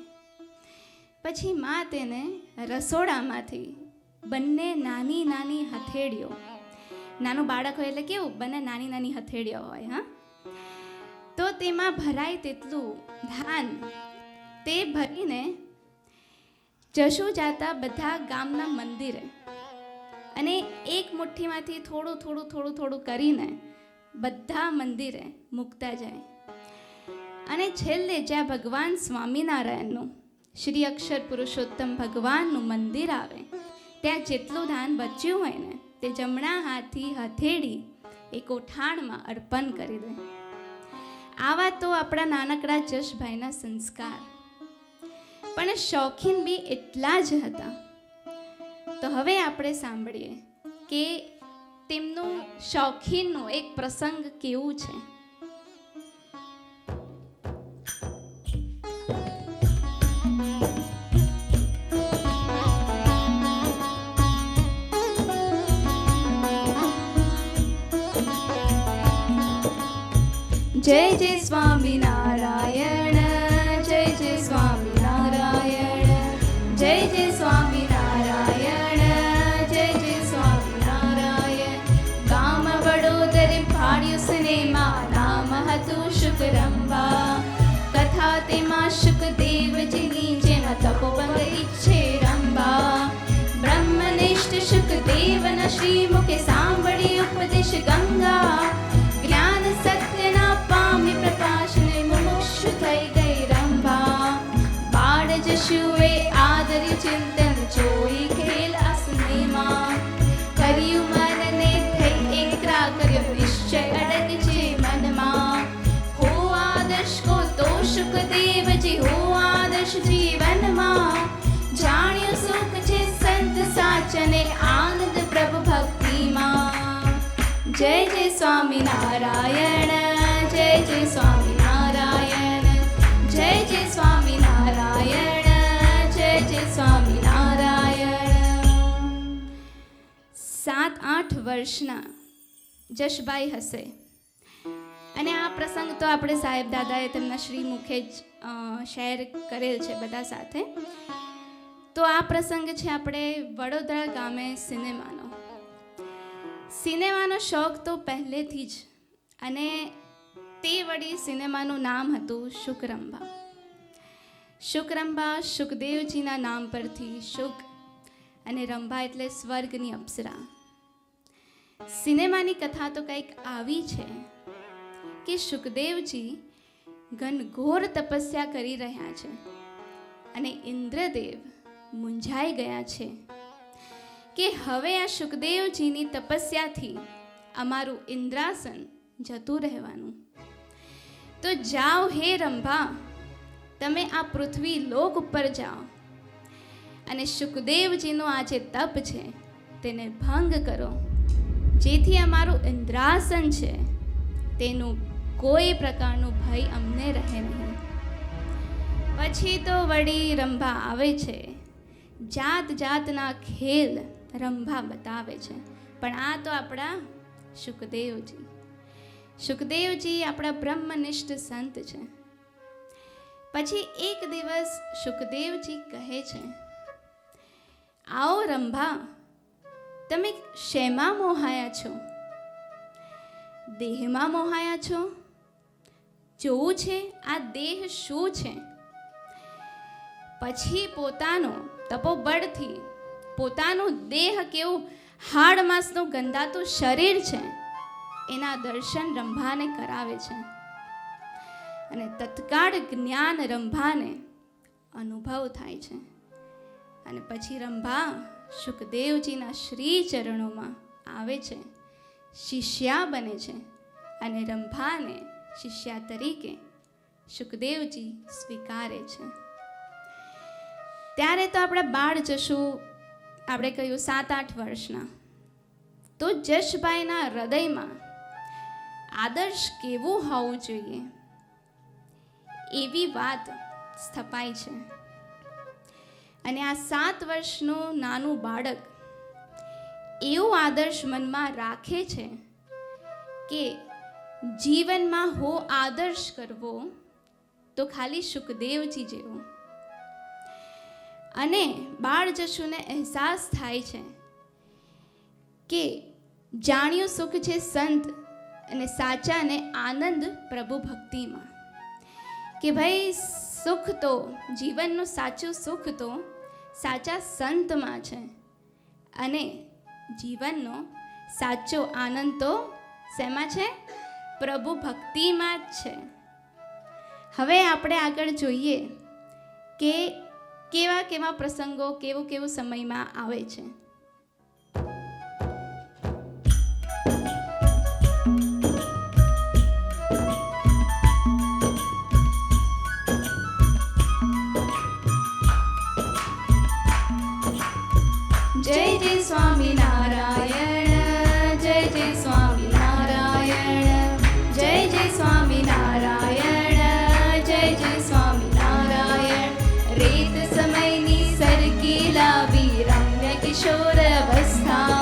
પછી માં તેને રસોડામાંથી બંને નાની નાની હથેળીઓ, નાનું બાળક હોય એટલે કેવું બંને નાની નાની હથેળીઓ હોય, હા, તો તેમાં ભરાય તેટલું ધાન તે ભરીને જશુ જાતા બધા ગામના મંદિરે, અને એક મુઠ્ઠીમાંથી થોડું થોડું થોડું થોડું કરીને બધા મંદિરે મૂકતા જાય. અને છેલ્લે જ્યાં ભગવાન સ્વામિનારાયણનું શ્રી અક્ષર પુરુષોત્તમ ભગવાનનું મંદિર આવે ત્યાં જેટલું દાન બચ્યું હોય ને તે જમણા હાથથી હથેળી એ કોઠાણમાં અર્પણ કરી દે. આવા તો આપણા નાનકડા જશભાઈના સંસ્કાર. પણ શોખીન બી એટલા જ હતા. તો હવે આપણે સાંભળીએ કે તેમનું શોખીનનું એક પ્રસંગ કેવું છે. જય જય સ્વામિનારાયણ, જય જય સ્વામિનારાયણ, જય જય સ્વામિનારાયણ, જય જય સ્વામિનારાયણ. ગામ વડોદરે ભાડ્યું સિનેમા, નામ હતું શુકરંબા. કથા તેમાં શુકદેવજીની જેમાં તપોબંધ ઈચ્છે રંબા. બ્રહ્મનિષ્ઠ શુકદેવના શ્રી મુખે સાંભળી ઉપદેશ ગંગા. જ્ઞાન સત્યના પામી પ્રકાશને મુમુક્ષુ થઈ ગઈ રંભા. બાળ જશુએ આદર્યું ચિંતન જોઈ ખેલ અસનેમાં. કર્યું મનને થઈ એકરા, કર્યો નિશ્ચય અડગ છે મનમાં. હો આદર્શ કો તો શુકદેવજી, હો આદર્શ જીવનમાં. જાણ્યું સુખ છે સંત સાચને, આનંદ પ્રભુ ભક્તિમાં. જય જય સ્વામિનારાયણ, જય જય સ્વામિનારાયણ, જય જય સ્વામિનારાયણ, જય જય સ્વામિનારાયણ. 7-8 વર્ષના જશભાઈ હશે. અને આ પ્રસંગ તો આપણે સાહેબ દાદાએ તેમના શ્રી મુખે જ શેર કરેલ છે બધા સાથે. તો આ પ્રસંગ છે આપણે વડોદરા ગામે સિનેમાનો. સિનેમાનો શોખ તો પહેલેથી જ. અને તે વળી સિનેમાનું નામ હતું શુકરંબા. શુકરંબા શુકદેવજીના નામ પરથી શુક અને રંભા એટલે સ્વર્ગની અપ્સરા. સિનેમાની કથા તો કંઈક આવી છે કે શુકદેવજી ઘનઘોર તપસ્યા કરી રહ્યા છે અને ઇન્દ્રદેવ મૂંઝાઈ ગયા છે કે હવે આ શુકદેવજીની તપસ્યાથી અમારું ઇન્દ્રાસન જતું રહેવાનું. તો જાઓ હે રંભા, તમે આ પૃથ્વી લોક ઉપર જાઓ અને શુકદેવજીનું આ જે તપ છે તેને ભંગ કરો, જેથી અમારું ઇન્દ્રાસન છે તેનું કોઈ પ્રકારનું ભય અમને રહે નહીં. પછી તો વળી રંભા આવે છે, જાત જાતના ખેલ રંભા બતાવે છે. પણ આ તો આપણા શુકદેવજી આપણા બ્રહ્મનિષ્ઠ સંત છે. પછી એક દિવસ શુકદેવજી કહે છે, આવો રંભા, તમે શેમાં મોહાયા છો? દેહમાં મોહાયા છો? જોવું છે આ દેહ શું છે? પછી પોતાનો તપોબળથી પોતાનું દેહ કેવું હાડ માંસનું ગંધાતું શરીર છે એના દર્શન રંભાને કરાવે છે. અને તત્કાળ જ્ઞાન રંભાને અનુભવ થાય છે. અને પછી રંભા શુકદેવજીના શ્રી ચરણોમાં આવે છે, શિષ્યા બને છે અને રંભાને શિષ્યા તરીકે શુકદેવજી સ્વીકારે છે. ત્યારે તો આપણે બાળ જશું, આપણે કહ્યું 7-8 વર્ષના. તો જશભાઈના હૃદયમાં આદર્શ કેવું હોવું જોઈએ એવી વાત સ્થપાય છે. અને આ 7 વર્ષનું નાનું બાળક એવું આદર્શ મનમાં રાખે છે કે જીવનમાં હો આદર્શ કરવો તો ખાલી શુકદેવજી જેવો. અને બાળ જશુને અહેસાસ થાય છે કે જાણ્યું સુખ છે સંત અને સાચાને આનંદ પ્રભુ ભક્તિમાં. કે ભાઈ સુખ તો જીવનનું સાચું સુખ તો સાચા સંતમાં છે અને જીવનનો સાચો આનંદ તો શેમાં છે? પ્રભુ ભક્તિમાં જ છે. હવે આપણે આગળ જોઈએ કે કેવા કેવા પ્રસંગો કેવું કેવું સમયમાં આવે છે. જય જય સ્વામિનારાયણ, જય જય સ્વામિનારાયણ, જય જય સ્વામિનારાયણ, જય જય સ્વામિનારાયણ. રેત સમયની સરકી લાવી રમ્ય કિશોર અવસ્થા,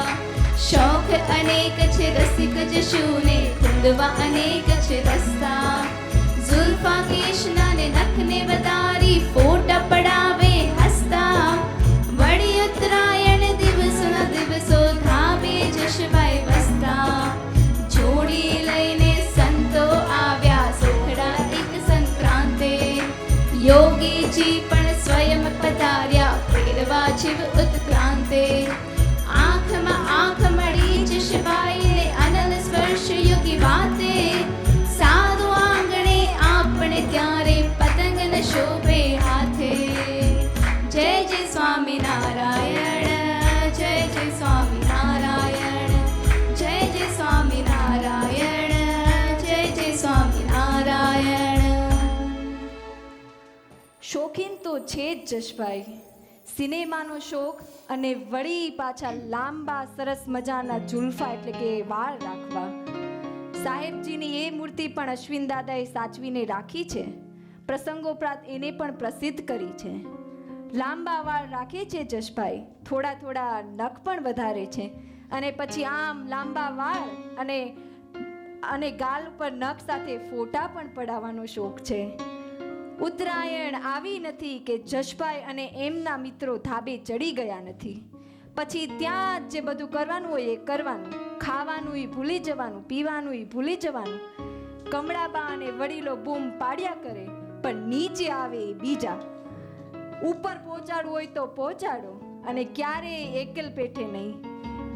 શોખ અનેક છે રસિક જશુને કુંદવા અનેક છે રસ્તા. ઝુલ્ફા કેશના ને નખને વધારી ફોટા પડાવે હસતા. વળી ઉત્તરાયણ દિવસના દિવસો ધાબે જશભાઈ વસતા. જોડી લઈને સંતો આવ્યા સોખડા એક સંક્રાંતે. યોગીજી પણ સ્વયં પધાર્યા ફેરવા જીવ ઉત્ક્રાંતે. આંખમાં આંખ મળી જશભાઈને અનલ સ્પર્શ યોગી વાતે. સાધુ આંગણે આપણે ત્યારે પતંગ ન શોભે હાથે. જય જય સ્વામિનારાયણ, જય જય સ્વામિનારાયણ, જય જય સ્વામિનારાયણ, જય જય સ્વામિનારાયણ. શોખીન તો છે જ જશભાઈ, સિનેમાનો શોખ અને વળી પાછા લાંબા સરસ મજાના ઝુલ્ફા એટલે કે વાળ રાખવા. સાહેબજીની એ મૂર્તિ પણ અશ્વિન દાદાએ સાચવીને રાખી છે. પ્રસંગોપરાંત એને પણ પ્રસિદ્ધ કરી છે. લાંબા વાળ રાખે છે જશભાઈ, થોડા થોડા નખ પણ વધારે છે અને પછી આમ લાંબા વાળ અને ગાલ ઉપર નખ સાથે ફોટા પણ પડાવવાનો શોખ છે. ઉત્તરાયણ આવી નથી કે જશભાઈ અને એમના મિત્રો ધાબે ચડી ગયા નથી. પછી ત્યાં જ જે બધું કરવાનું હોય એ કરવાનું, ખાવાનું ય ભૂલી જવાનું, પીવાનું ય ભૂલી જવાનું. કમળાબા અને વડીલો બૂમ પાડ્યા કરે પણ નીચે આવે એ બીજા. ઉપર પહોંચાડવું હોય તો પહોંચાડો અને ક્યારેય એકલ પેઠે નહીં.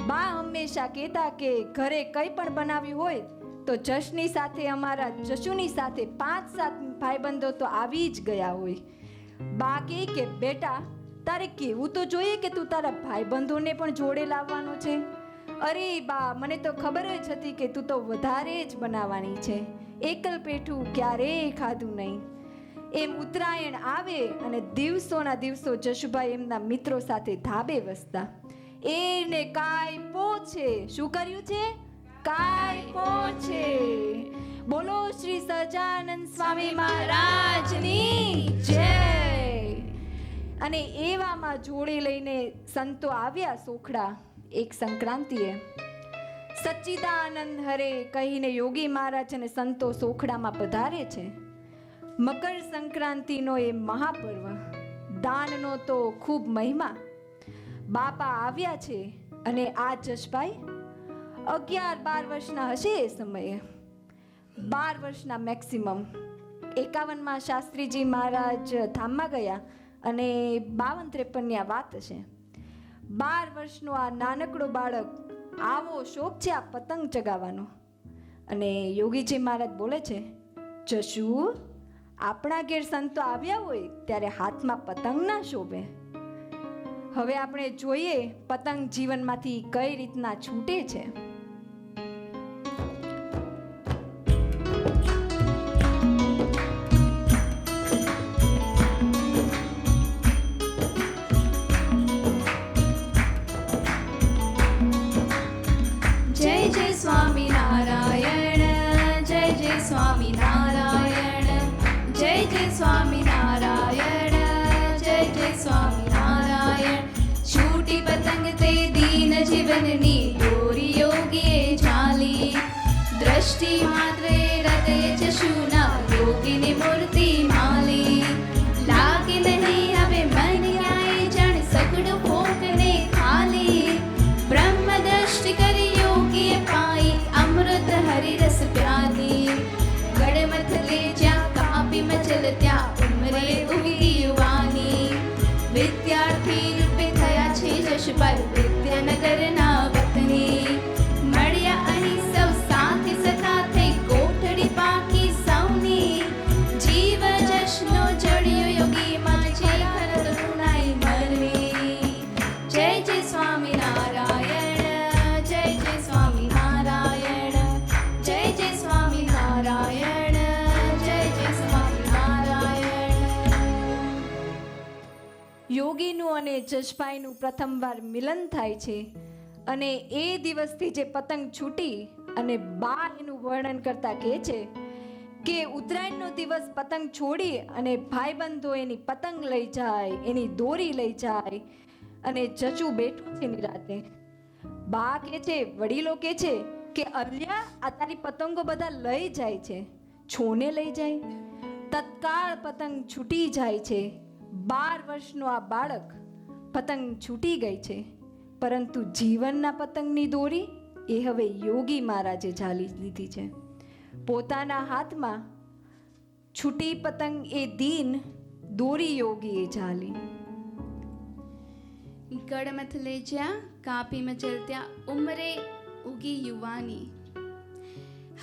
બા હંમેશા કહેતા કે ઘરે કંઈ પણ બનાવ્યું હોય તો જશની સાથે અમારા જશુની સાથે 5-7 ભાઈબંધો તો આવી જ ગયા હોય. બા કહે કે બેટા તારે કેવું તો જોઈએ કે તું તારા ભાઈબંધોને પણ જોડે લાવવાનો છે. અરે બા મને તો ખબર જ હતી કે તું તો વધારે જ બનાવવાની છે, એકલ પેઠું ક્યારેય ખાધું નહીં. એમ ઉત્તરાયણ આવે અને દિવસોના દિવસો જશુભાઈ એમના મિત્રો સાથે ધાબે વસતા. એને કાયપો છે. શું કર્યું છે? કાયપો છે. બોલો શ્રી સહજાનંદ સ્વામી મહારાજની જય. અને એવામાં જોડે લઈને સંતો આવ્યા સોખડા એક સંક્રાંતિએ. સચ્ચિદાનંદ હરે કહીને યોગી મહારાજ અને સંતો સોખડામાં પધારે છે. મકર સંક્રાંતિનો એ મહાપર્વ, દાનનો તો ખૂબ મહિમા. બાપા આવ્યા છે અને આ જશભાઈ 11-12 વર્ષના હશે એ સમયે, 12 વર્ષના મેક્સિમમ. 51માં શાસ્ત્રીજી મહારાજ ધામમાં ગયા અને 52-53ની આ વાત હશે. 12 વર્ષનો આ નાનકડો બાળક, આવો શોખ છે આ પતંગ ચગાવવાનો. અને યોગીજી મહારાજ બોલે છે, જશુ આપણા ઘેર સંતો આવ્યા હોય ત્યારે હાથમાં પતંગ ના શોભે. હવે આપણે જોઈએ પતંગ જીવનમાંથી કઈ રીતના છૂટે છે. જય જય સ્વામિનારાયણ, જય જય સ્વામિનારાયણ, જય જય સ્વામિનારાયણ, જય જય સ્વામિનારાયણ. છૂટી પતંગ તે દીન જીવનની દોરી યોગીએ ઝાલી. દ્રષ્ટિ માત્રે હૃદય જશુના યોગીની મૂર્તિ માલી. લાગે નહીં હવે મન આય જાણ સગડું ફોકને ખાલી. બ્રહ્મ દ્રષ્ટિ કરી યોગીએ પાઈ અમૃત હરિરસ પ્યાલી. ગડમથ લે જ્યાં કાપી મચલ ત્યાં ઉમરે ઉગી યુવાની. વિદ્યાર્થી રૂપે થયા છે જશભાઈ વિદ્યાનગરના વતની. મળ્યા અહીં સૌ સાથે સખા થઈ કોટ અને જશભાઈનું પ્રથમવાર મિલન થાય છે અને એ દિવસથી જે પતંગ છૂટી અને બા એનું વર્ણન કરતા કહે છે કે ઉત્તરાયણનો દિવસ પતંગ છોડી અને ભાઈબંધો એની પતંગ લઈ જાય, એની દોરી લઈ જાય અને જચું બેઠું છે એની રાતે. બા કે છે, વડીલો કે છે કે અલ્યા આ તારી પતંગો બધા લઈ જાય છે, છોને લઈ જાય. તત્કાળ પતંગ છૂટી જાય છે. 12 વર્ષનું આ બાળક પતંગ છૂટી ગઈ છે, પરંતુ જીવનના પતંગની દોરી એ હવે યોગી મહારાજે ઝાલી લીધી છે. પોતાના હાથમાં છૂટી પતંગ એ દીન, દોરી યોગીએ ઝાલી. ગળમથ લે જ્યાં કાપી મચલ ત્યાં ઉમરે ઉગી યુવાની.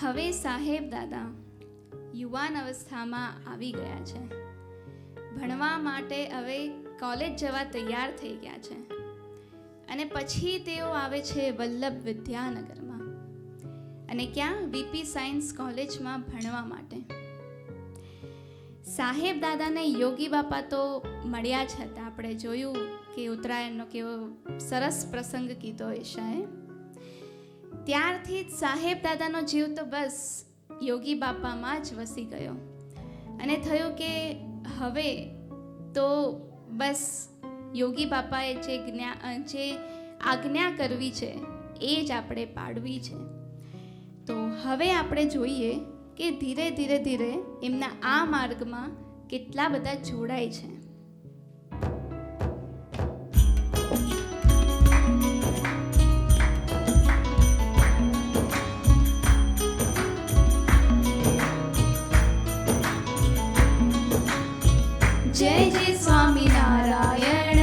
હવે સાહેબ દાદા યુવાન અવસ્થામાં આવી ગયા છે. ભણવા માટે હવે કોલેજ જવા તૈયાર થઈ ગયા છે અને પછી તેઓ આવે છે વલ્લભ વિદ્યાનગરમાં અને ક્યાં વીપી સાયન્સ કોલેજમાં ભણવા માટે. સાહેબ દાદાને યોગી બાપા તો મળ્યા જ હતા. આપણે જોયું કે ઉત્તરાયણનો કેવો સરસ પ્રસંગ કીધો ઈશાએ. ત્યારથી જ સાહેબ દાદાનો જીવ તો બસ યોગી બાપામાં જ વસી ગયો અને થયું કે હવે તો બસ યોગી બાપાએ જે આજ્ઞા કરવી છે એ જ આપણે પાડવી છે. તો હવે આપણે જોઈએ કે ધીરે ધીરે ધીરે એમના આ માર્ગમાં કેટલા બધા જોડાય છે. જય જય સ્વામિનારાયણ,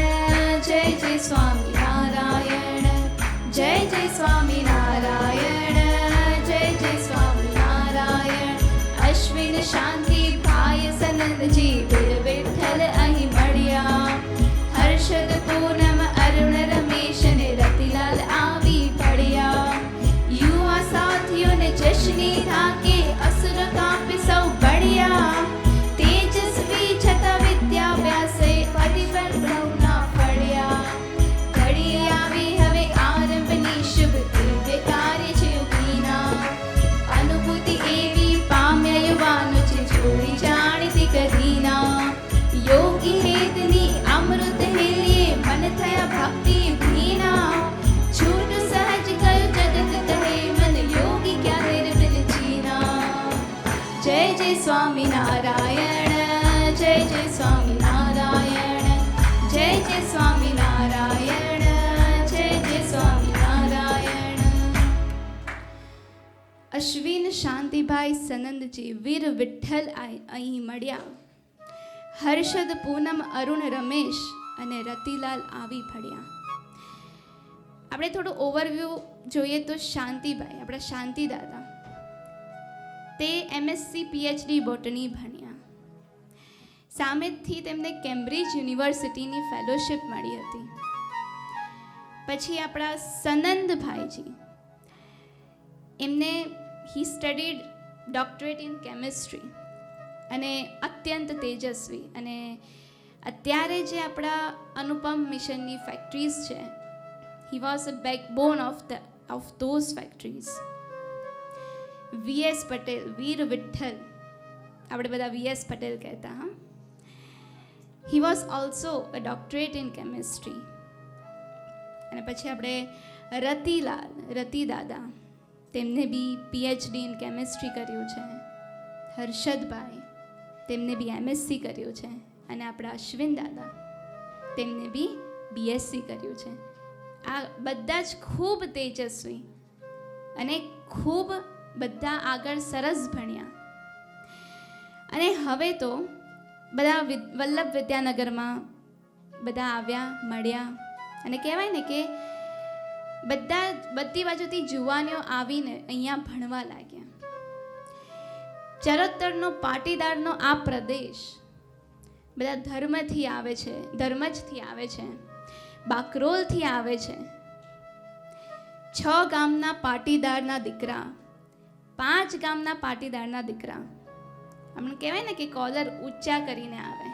જય જય સ્વામિનારાયણ, જય જય સ્વામિનારાયણ, જય જય સ્વામિનારાયણ. અશ્વિન શાંતિ ભાઈ સનંદજી વીર વિઠ્ઠલ અહીં મળ્યા. હર્ષદ પૂનમ અરુણ રમેશ ને રતિલાલ આવી પડ્યા. યુવા સાથીઓને જશની થાકે અસુર કાપી સૌ બળ્યા. તેજસ્વી છતાં વિદ્યાભ્યાસે પરિવર્તનના ફળ્યા. ઘડી આવી હવે આરંભની શુભ દિવ્ય કાર્ય છે યોગીના. અનુભૂતિ એવી પામ્યા યુવાનો છે જોડી જાણીતી કરીના. યોગી હેતની અમૃત હેલીએ મન થયા ભક્તિ ભીના. છૂટ સહજ કયું જગત કહે મન યોગી ક્યાં નિર્બલ જીના. જય જય સ્વામિનારાયણ, જય જય સ્વામિનારાયણ, જય જય સ્વામિનારાયણ, જય જય સ્વામિનારાયણ. અશ્વિન શાંતિભાઈ સનંદજી વીર વિઠ્ઠલ અહીં મળ્યા. હર્ષદ પૂનમ અરુણ રમેશ અને રતિલાલ આવી પડ્યા. આપણે થોડું ઓવરવ્યૂ જોઈએ તો શાંતિભાઈ, આપણા શાંતિ દાદા, તે એમએસસી પીએચડી બોટની ભણ્યા. સામેથી તેમને કેમ્બ્રિજ યુનિવર્સિટીની ફેલોશિપ મળી હતી. પછી આપણા સનંદભાઈજી, એમને હી સ્ટડીડ ડોક્ટરેટ ઇન કેમિસ્ટ્રી અને અત્યંત તેજસ્વી. અને અત્યારે જે આપણા અનુપમ મિશનની ફેક્ટરીઝ છે, he was a backbone of those factories. VS Patel, Veer Vitthal, આપણે બધા વીએસ પટેલ કહેતા. હા, he was also a doctorate in chemistry. અને પછી આપણે રતિલાલ, રતિ દાદા, તેમને બી પીએચડી ઇન કેમિસ્ટ્રી કર્યું છે. હર્ષદભાઈ, તેમને બી એમએસસી કર્યું છે. અને આપણા અશ્વિન દાદા, તેમને બી બીએસસી કર્યું છે. આ બધા જ ખૂબ તેજસ્વી અને ખૂબ બધા આગળ સરસ ભણ્યા. અને હવે તો બધા વલ્લભ વિદ્યાનગરમાં બધા આવ્યા, મળ્યા. અને કહેવાય ને કે બધી બાજુથી જુવાનીઓ આવીને અહીંયા ભણવા લાગ્યા. ચરોતરનો પાટીદારનો આ પ્રદેશ બધા ધર્મથી આવે છે, ધર્મજથી આવે છે, બાકરોલથી આવે છે. 6 ગામના પાટીદારના દીકરા, 5 ગામના પાટીદારના દીકરા, આપણે કહેવાય ને કે કોલર ઊંચા કરીને આવે.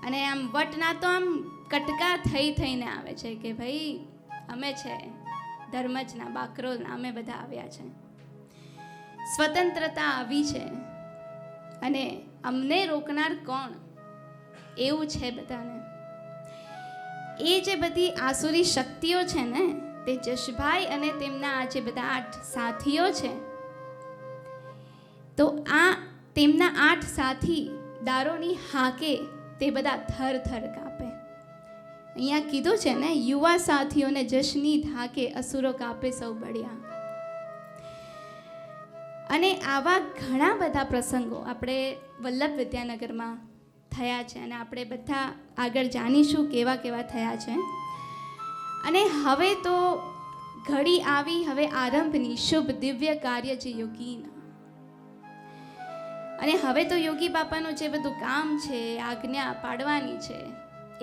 અને આમ વટના તો આમ કટકા થઈને આવે છે કે ભાઈ અમે છે ધર્મજના બાકરોલના, અમે બધા આવ્યા છે. સ્વતંત્રતા આવી છે અને અમને રોકનાર કોણ, એવું છે બધાને. એ જે બધી આસુરી શક્તિઓ છે ને, તે જશભાઈ અને તેમના આ જે બધા 8 સાથીઓ છે, તો આ તેમના 8 સાથી દારોની હાકે તે બધા થર કાપે. અહીંયા કીધું છે ને, યુવા સાથીઓને જશની ધાકે અસુરો કાપે સૌ બળ્યા. અને આવા ઘણા બધા પ્રસંગો આપણે વલ્લભ વિદ્યાનગરમાં થયા છે અને આપણે બધા આગળ જાણીશું કેવા કેવા થયા છે. અને હવે તો ઘડી આવી, હવે આરંભની શુભ દિવ્ય કાર્ય છે યોગીના. અને હવે તો યોગી બાપાનું જે બધું કામ છે, આજ્ઞા પાડવાની છે,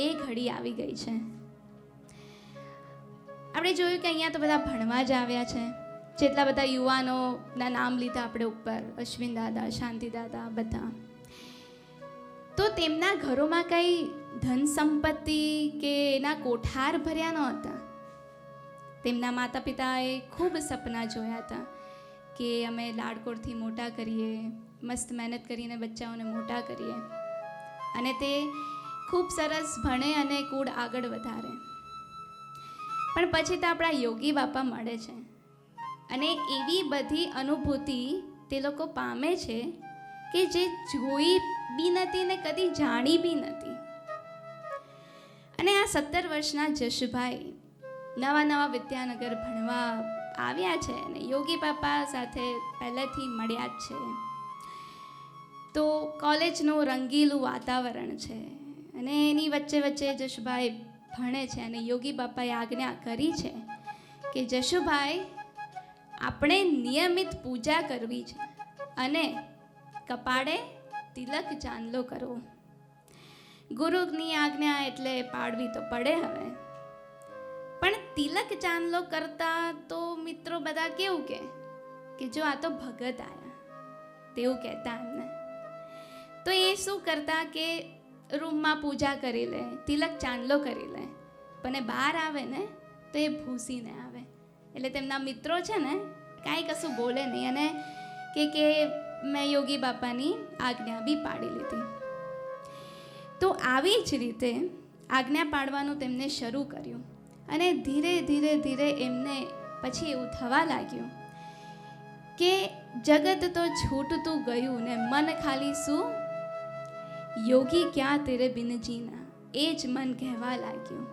એ ઘડી આવી ગઈ છે. આપણે જોયું કે અહીંયા તો બધા ભણવા જ આવ્યા છે. જેટલા બધા યુવાનોના નામ લીધા આપણે ઉપર, અશ્વિન દાદા, શાંતિ દાદા, બધા. તો તેમના ઘરોમાં કંઈ ધન સંપત્તિ કે એના કોઠાર ભર્યા નહોતા. તેમના માતા પિતાએ ખૂબ સપના જોયા હતા કે અમે લાડકોડથી મોટા કરીએ, મસ્ત મહેનત કરીને બચ્ચાઓને મોટા કરીએ અને તે ખૂબ સરસ ભણે અને કુળ આગળ વધારે. પણ પછી તો આપણા યોગી બાપા મળે છે અને એવી બધી અનુભૂતિ તે લોકો પામે છે કે જે જોઈ બી નથી ને કદી જાણી બી નથી. અને આ 17 વર્ષના જશભાઈ નવા વિદ્યાનગર ભણવા આવ્યા છે અને યોગી બાપા સાથે પહેલેથી મળ્યા જ છે. તો કોલેજનું રંગીલું વાતાવરણ છે અને એની વચ્ચે જશુભાઈ ભણે છે અને યોગી બાપાએ આજ્ઞા કરી છે કે જશુભાઈ, આપણે નિયમિત પૂજા કરવી છે અને કપાળે તિલક ચાંદલો કરવો. ગુરુની આજ્ઞા એટલે પાડવી તો પડે હવે. પણ તિલક ચાંદલો કરતા તો મિત્રો બધા કેવું કે જો આ તો ભગત આયા તેવું કહેતા એમને. તો એ શું કરતા કે રૂમમાં પૂજા કરી લે, તિલક ચાંદલો કરી લે, પણ બહાર આવે ને તો એ ભૂસીને આવે. એટલે તેમના મિત્રો છે ને કાંઈ કશું બોલે નહીં અને કે મેં યોગી બાપાની આજ્ઞા બી પાડી લીધી. તો આવી જ રીતે આજ્ઞા પાડવાનું તેમને શરૂ કર્યું અને ધીરે એમને પછી એવું થવા લાગ્યું કે જગત તો છૂટતું ગયું ને મન ખાલી શું, યોગી ક્યાં તેરે બિન જીના, એ જ મન કહેવા લાગ્યું.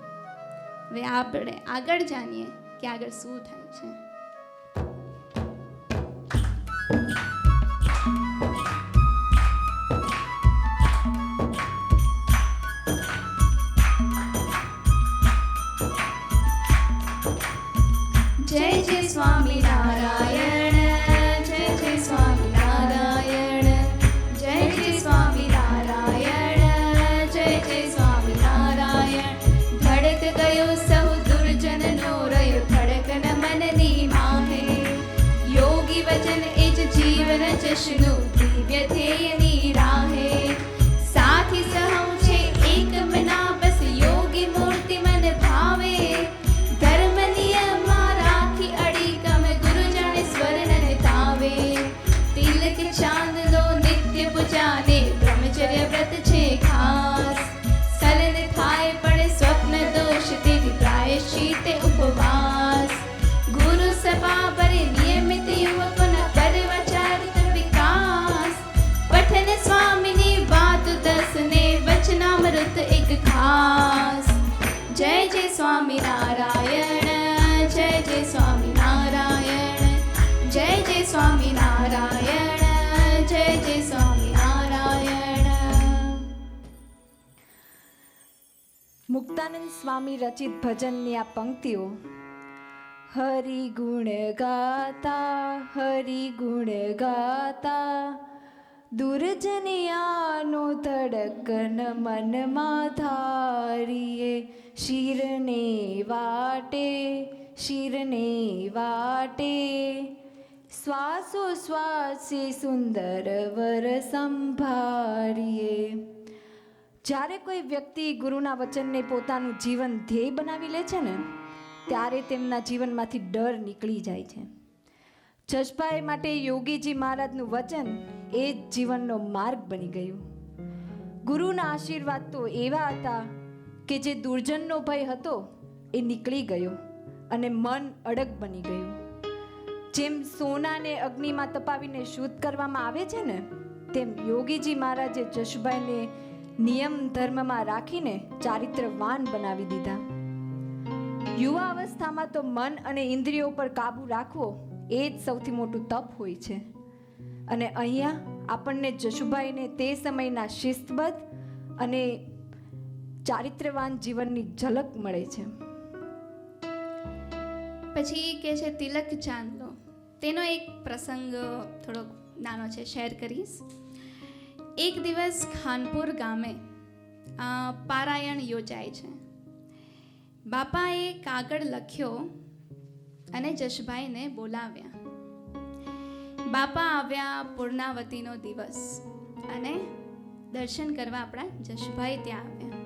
હવે આપણે આગળ જાણીએ કે આગળ શું થાય છે. જય જય સ્વામિનારાયણ, જય જય સ્વામિનારાયણ, જય જય સ્વામિનારાયણ, જય જય સ્વામિનારાયણ. ધડક ગયો સૌ દુર્જનનો રહ્યો ધડકન મનની માહે. યોગી વચન એ જ જીવન જશનું દિવ્ય ધ્યેયની રાહે. સાથી સહુ છે એક મના બસ યોગી મૂર્તિ મન ભાવે. ધર્મ નિયમમાં રાખી અડીકમ ગુરુજન સ્વર્ણ તાવે. તિલક ચાંદલો નિત્ય પૂજાને બ્રહ્મચર્ય વ્રત છે ખાસ. સલન થાય પણ સ્વપ્ન દોષ તેથી પ્રાયશ્ચિત ઉપવાસ. ગુરુ સભા પર નિયમિત યુવકોના કરવા ચારિત્ર વિકાસ. પઠન સ્વામીની વાત 10 ને વચનામૃત એક ખાસ. જય જય સ્વામિનારાયણ, જય જય સ્વામિનારાયણ, જય જય સ્વામિનારાયણ, જય જય સ્વામિનારાયણ. મુક્તાનંદ સ્વામી રચિત ભજનની આ પંક્તિઓ. હરિ ગુણ ગાતા દુર્જનિયાનો ધડકન મનમાં ધારીએ. શિરને વાટે શ્વાસે સુંદર વર સંભારીએ. જ્યારે કોઈ વ્યક્તિ ગુરુના વચનને પોતાનું જીવન ધ્યેય બનાવી લે છે ને, ત્યારે તેમના જીવનમાંથી ડર નીકળી જાય છે. જશભાઈ માટે યોગીજી મહારાજનું વચન એ જ જીવનનો માર્ગ બની ગયું. ગુરુના આશીર્વાદ તો એવા હતા કે જે દુર્જનનો ભય હતો એ નીકળી ગયો અને મન અડગ બની ગયું. જેમ સોનાને અગ્નિમાં તપાવીને શુદ્ધ કરવામાં આવે છે ને, તેમ યોગીજી મહારાજે જશુભાઈને નિયમ ધર્મમાં રાખીને ચારિત્રવાન બનાવી દીધા. યુવા અવસ્થામાં તો મન અને ઇન્દ્રિયો પર કાબુ રાખવો એ જ સૌથી મોટું તપ હોય છે. અને અહીંયા આપણને જશુભાઈને તે સમયના શિસ્તબદ્ધ અને ચારિત્રવાન જીવનની ઝલક મળે છે. પછી કે છે તિલક ચાંદલો, તેનો એક પ્રસંગ થોડોક નાનો છે, શેર કરીશ. એક દિવસ ખાનપુર ગામે પારાયણ યોજાય છે. બાપાએ કાગળ લખ્યો અને જશભાઈને બોલાવ્યા. બાપા આવ્યા પૂર્ણાવતીનો દિવસ અને દર્શન કરવા આપણા જશભાઈ ત્યાં આવ્યા.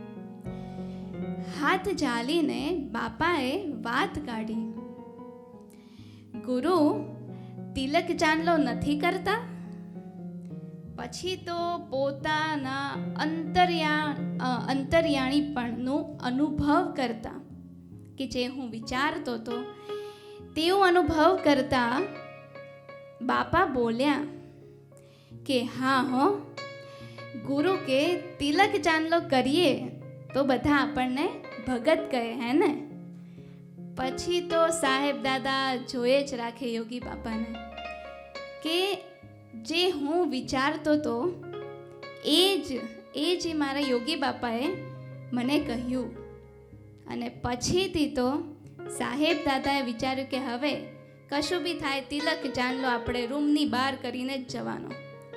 હાથ ઝાલીને બાપાએ વાત કાઢી, ગુરુ તિલક ચાંદલો નથી કરતા? પછી તો પોતાના અંતર્યાણીપણનું અનુભવ કરતા, કે જે હું વિચારતો હતો તેવું અનુભવ કરતા બાપા બોલ્યા કે હા હો ગુરુ, કે તિલક ચાંદલો કરીએ તો બધા આપણને ભગત કહે, હે ને? પછી તો સાહેબ દાદા જોયે જ રાખે યોગી બાપાને, કે જે હું વિચારતો હતો એ જ મારા યોગી બાપાએ મને કહ્યું. અને પછીથી તો સાહેબ દાદાએ વિચાર્યું કે હવે કશું બી થાય, તિલક ચાંદલો આપણે રૂમની બહાર કરીને જ જવાનો.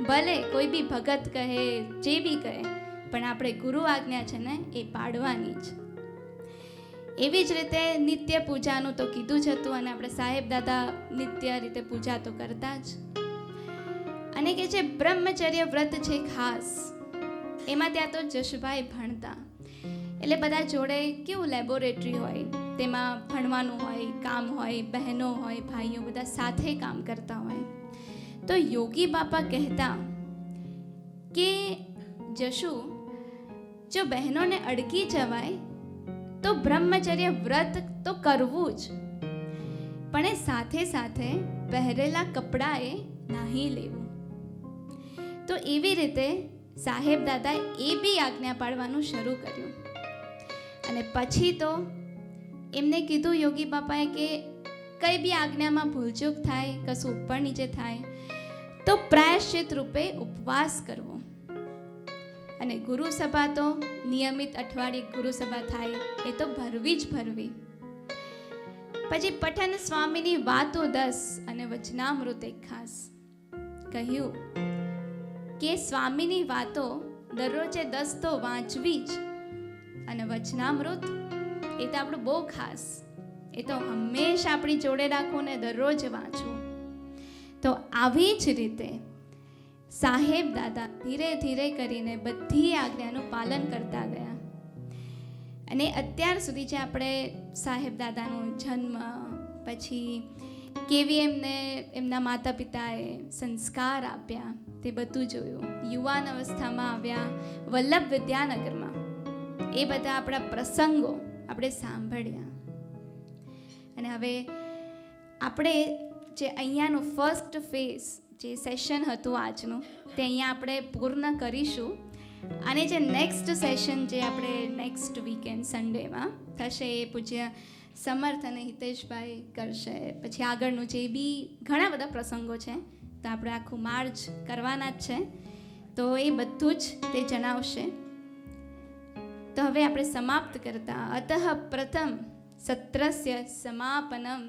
ભલે કોઈ બી ભગત કહે, જે બી કહે, પણ આપણે ગુરુ આજ્ઞા છે ને એ પાડવાની જ. એવી જ રીતે નિત્ય પૂજાનું તો કીધું જ હતું, અને આપણે સાહેબ દાદા નિત્ય રીતે પૂજા તો કરતા જ. અને કે જે બ્રહ્મચર્ય વ્રત છે ખાસ, એમાં ત્યાં તો જશભાઈ ભણતા, એટલે બધા જોડે કેવું લેબોરેટરી હોય, તેમાં ભણવાનું હોય, કામ હોય, બહેનો હોય, ભાઈઓ બધા સાથે કામ કરતા હોય. તો યોગી બાપા કહેતા કે જશુ, જો બહેનોને અડકી જવાય તો બ્રહ્મચર્ય વ્રત તો કરવું જ, પણ એ સાથે સાથે પહેરેલા કપડાએ નાહી લેવું. તો એવી રીતે સાહેબ દાદાએ એ બી આજ્ઞા પાડવાનું શરૂ કર્યું. અને પછી તો એમને કીધું યોગી બાપાએ કે કંઈ બી આજ્ઞામાં ભૂલચૂક થાય, કશું ઉપર નીચે થાય તો પ્રાયશ્ચિત રૂપે ઉપવાસ કરવો. અને ગુરુ સભા તો નિયમિત અઠવાડિયે ગુરુ સભા થાય એ તો ભરવી જ ભરવી. પછી પઠન સ્વામીની વાતો 10 અને વચનામૃત એક ખાસ કહ્યું કે સ્વામીની વાતો દરરોજે 10 તો વાંચવી જ, અને વચનામૃત એ તો આપણું બહુ ખાસ, એ તો હંમેશા આપણી જોડે રાખવું ને દરરોજ વાંચવું. તો આવી જ રીતે સાહેબ દાદા ધીરે ધીરે કરીને બધી આજ્ઞાનું પાલન કરતા ગયા. અને અત્યાર સુધી જે આપણે સાહેબ દાદાનો જન્મ, પછી કેવી એમને એમના માતા પિતાએ સંસ્કાર આપ્યા તે બધું જોયું. યુવાન અવસ્થામાં આવ્યા વલ્લભ વિદ્યાનગરમાં, એ બધા આપણા પ્રસંગો આપણે સાંભળ્યા. અને હવે આપણે જે અહીંયાનું ફર્સ્ટ ફેઝ જે સેશન હતું આજનું, તે અહીંયા આપણે પૂર્ણ કરીશું. અને જે નેક્સ્ટ સેશન જે આપણે નેક્સ્ટ વીકેન્ડ સન્ડેમાં થશે એ પૂજ્ય સમર્થ અને હિતેશભાઈ કરશે. પછી આગળનું જે બી ઘણા બધા પ્રસંગો છે તો આપણે આખું માર્ચ કરવાના જ છે, તો એ બધું જ તે જણાવશે. તો હવે આપણે સમાપ્ત કરતા અતઃ પ્રથમ સત્રસ્ય સમાપનમ.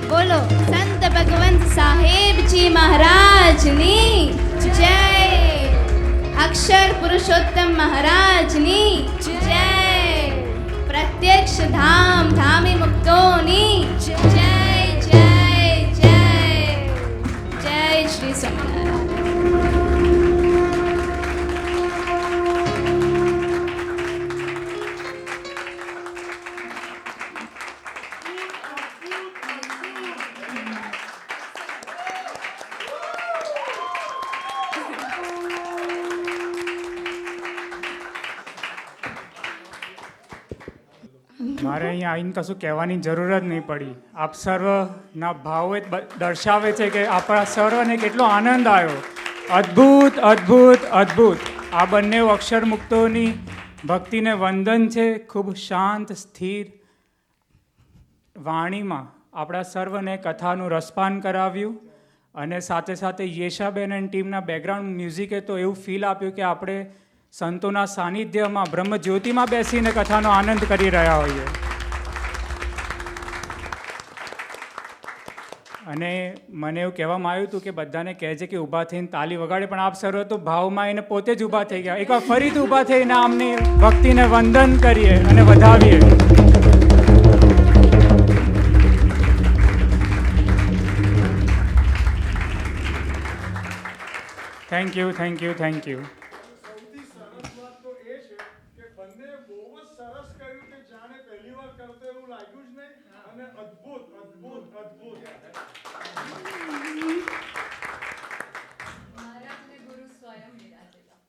બોલો સંત ભગવંત સાહેબજી મહારાજની જય, અક્ષર પુરુષોત્તમ મહારાજની જય, પ્રત્યક્ષ ધામ ધામી મુક્તોની જય જય જય જય શ્રી સ્વામિનારાયણ. મારે અહીંયા આવીને કશું કહેવાની જરૂર જ નહીં પડી. આપ સર્વના ભાવો જ દર્શાવે છે કે આપણા સર્વને કેટલો આનંદ આવ્યો. અદ્ભુત અદ્ભુત અદ્ભુત. આ બંને અક્ષર મુક્તોની ભક્તિને વંદન છે. ખૂબ શાંત સ્થિર વાણીમાં આપણા સર્વને કથાનું રસપાન કરાવ્યું અને સાથે સાથે યેશાબેન અને ટીમના બેકગ્રાઉન્ડ મ્યુઝિકે તો એવું ફીલ આપ્યું કે આપણે સંતોના સાનિધ્યમાં બ્રહ્મજ્યોતિમાં બેસીને કથાનો આનંદ કરી રહ્યા હોઈએ. અને મને એવું કહેવામાં આવ્યું હતું કે બધાને કહેજે કે ઊભા થઈને તાલી વગાડે, પણ આપ સર્વ તો ભાવમાં એને પોતે જ ઊભા થઈ ગયા. એકવાર ફરીથી ઊભા થઈને આમની ભક્તિને વંદન કરીએ અને વધાવીએ. Thank you thank you thank you. સૌથી સરસ વાત તો એ છે કે બંને બહુ જ સરસ કર્યું કે જાણે પહેલી વાર કરતો એવું લાગ્યું જ નહીં અને અદ્ભુત અદ્ભુત અદ્ભુત. મહારાજને ગુરુ સ્વયં બિરાજેલા.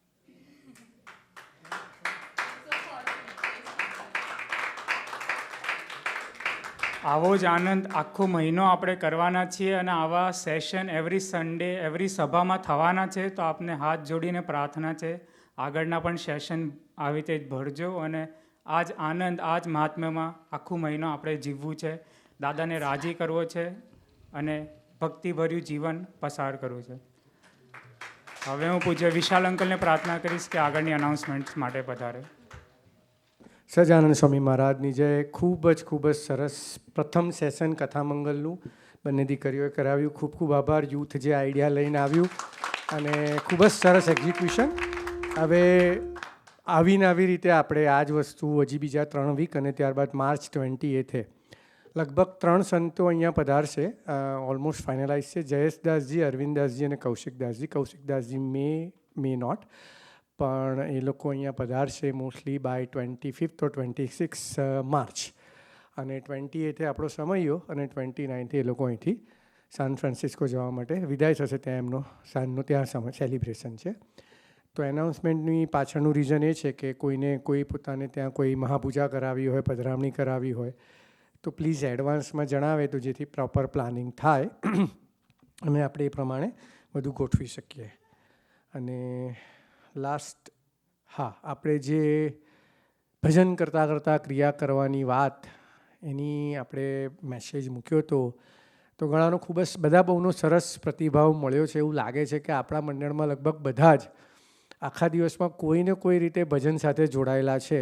આવો જ આનંદ આખો મહિનો આપણે કરવાના છીએ અને આવા સેશન એવરી સન્ડે એવરી સભામાં થવાના છે. તો આપને હાથ જોડીને પ્રાર્થના છે આગળના પણ સેશન આવી રીતે જ ભરજો અને આ જ આનંદ આ જ મહાત્મ્યમાં આખો મહિનો આપણે જીવવું છે. દાદાને રાજી કરવો છે અને ભક્તિભર્યું જીવન પસાર કરવું છે. હવે હું પૂજ્ય વિશાલ અંકલને પ્રાર્થના કરીશ કે આગળની અનાઉન્સમેન્ટ્સ માટે પધારે. સજાનંદ સ્વામી મહારાજની જય. ખૂબ જ સરસ પ્રથમ સેશન કથામંગલનું બંને દીકરીઓએ કરાવ્યું. ખૂબ ખૂબ આભાર. યુથ જે આઈડિયા લઈને આવ્યું અને ખૂબ જ સરસ એક્ઝિક્યુશન. હવે આવી રીતે આપણે આ જ વસ્તુ હજી બીજા 3 વીક અને ત્યારબાદ માર્ચ 28 લગભગ 3 સંતો અહીંયા પધારશે. ઓલમોસ્ટ ફાઇનલાઇઝ છે. જયેશદાસજી, અરવિંદદાસજી અને કૌશિકદાસજી. કૌશિકદાસજી મે નોટ, પણ એ લોકો અહીંયા પધારશે mostly by 25th or 26 March. અને 28 આપણો સમયો અને 29 એ લોકો અહીંથી સાન ફ્રાન્સિસ્કો જવા માટે વિદાય થશે. ત્યાં એમનો સાંજનો ત્યાં સમય સેલિબ્રેશન છે. તો એનાઉન્સમેન્ટની પાછળનું રીઝન એ છે કે કોઈ પોતાને ત્યાં કોઈ મહાપૂજા કરાવી હોય, પધરામણી કરાવી હોય તો પ્લીઝ એડવાન્સમાં જણાવે તો જેથી પ્રોપર પ્લાનિંગ થાય અને આપણે એ પ્રમાણે બધું ગોઠવી શકીએ. અને લાસ્ટ, આપણે જે ભજન કરતાં ક્રિયા કરવાની વાત એની આપણે મેસેજ મૂક્યો હતો તો ઘણાનો ખૂબ જ બહુનો સરસ પ્રતિભાવ મળ્યો છે. એવું લાગે છે કે આપણા મંડળમાં લગભગ બધા જ આખા દિવસમાં કોઈને કોઈ રીતે ભજન સાથે જોડાયેલા છે.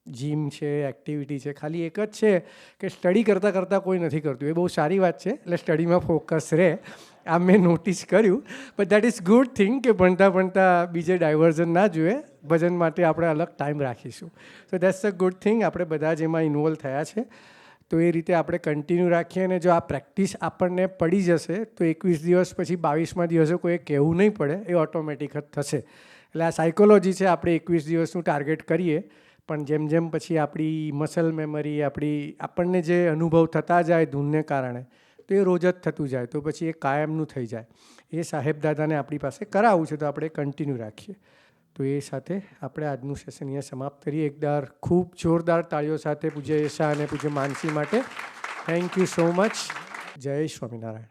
જીમ છે, એક્ટિવિટી છે. ખાલી એક જ છે કે સ્ટડી કરતાં કોઈ નથી કરતું. એ બહુ સારી વાત છે. એટલે સ્ટડીમાં ફોકસ રહે. આ મેં નોટિસ કર્યું. But that is good thing કે ભણતા બીજે ડાયવર્ઝન ના જોઈએ. ભજન માટે આપણે અલગ ટાઈમ રાખીશું. તો દેટ્સ અ ગુડ થિંગ. આપણે બધા જ એમાં ઇન્વોલ્વ થયા છે. તો એ રીતે આપણે કન્ટિન્યુ રાખીએ અને જો આ પ્રેક્ટિસ આપણને પડી જશે તો 21 દિવસ પછી 22મા દિવસે કોઈ કહેવું નહીં પડે. એ ઓટોમેટિક જ થશે. એટલે આ સાયકોલોજી છે. આપણે 21 દિવસનું ટાર્ગેટ કરીએ પણ જેમ પછી આપણી મસલ મેમરી આપણને જે અનુભવ થતા જાય ધૂનને કારણે તો એ રોજ જ થતું જાય તો પછી એ કાયમનું થઈ જાય. એ સાહેબ દાદાને આપણી પાસે કરાવવું છે તો આપણે કન્ટિન્યુ રાખીએ. તો એ સાથે આપણે આજનું સેશન અહીંયા સમાપ્ત કરીએ. એકવાર ખૂબ જોરદાર તાળીઓ સાથે પૂજ્ય યશા અને પૂજ્ય માનસી માટે થેન્ક યુ સો મચ. જય સ્વામિનારાયણ.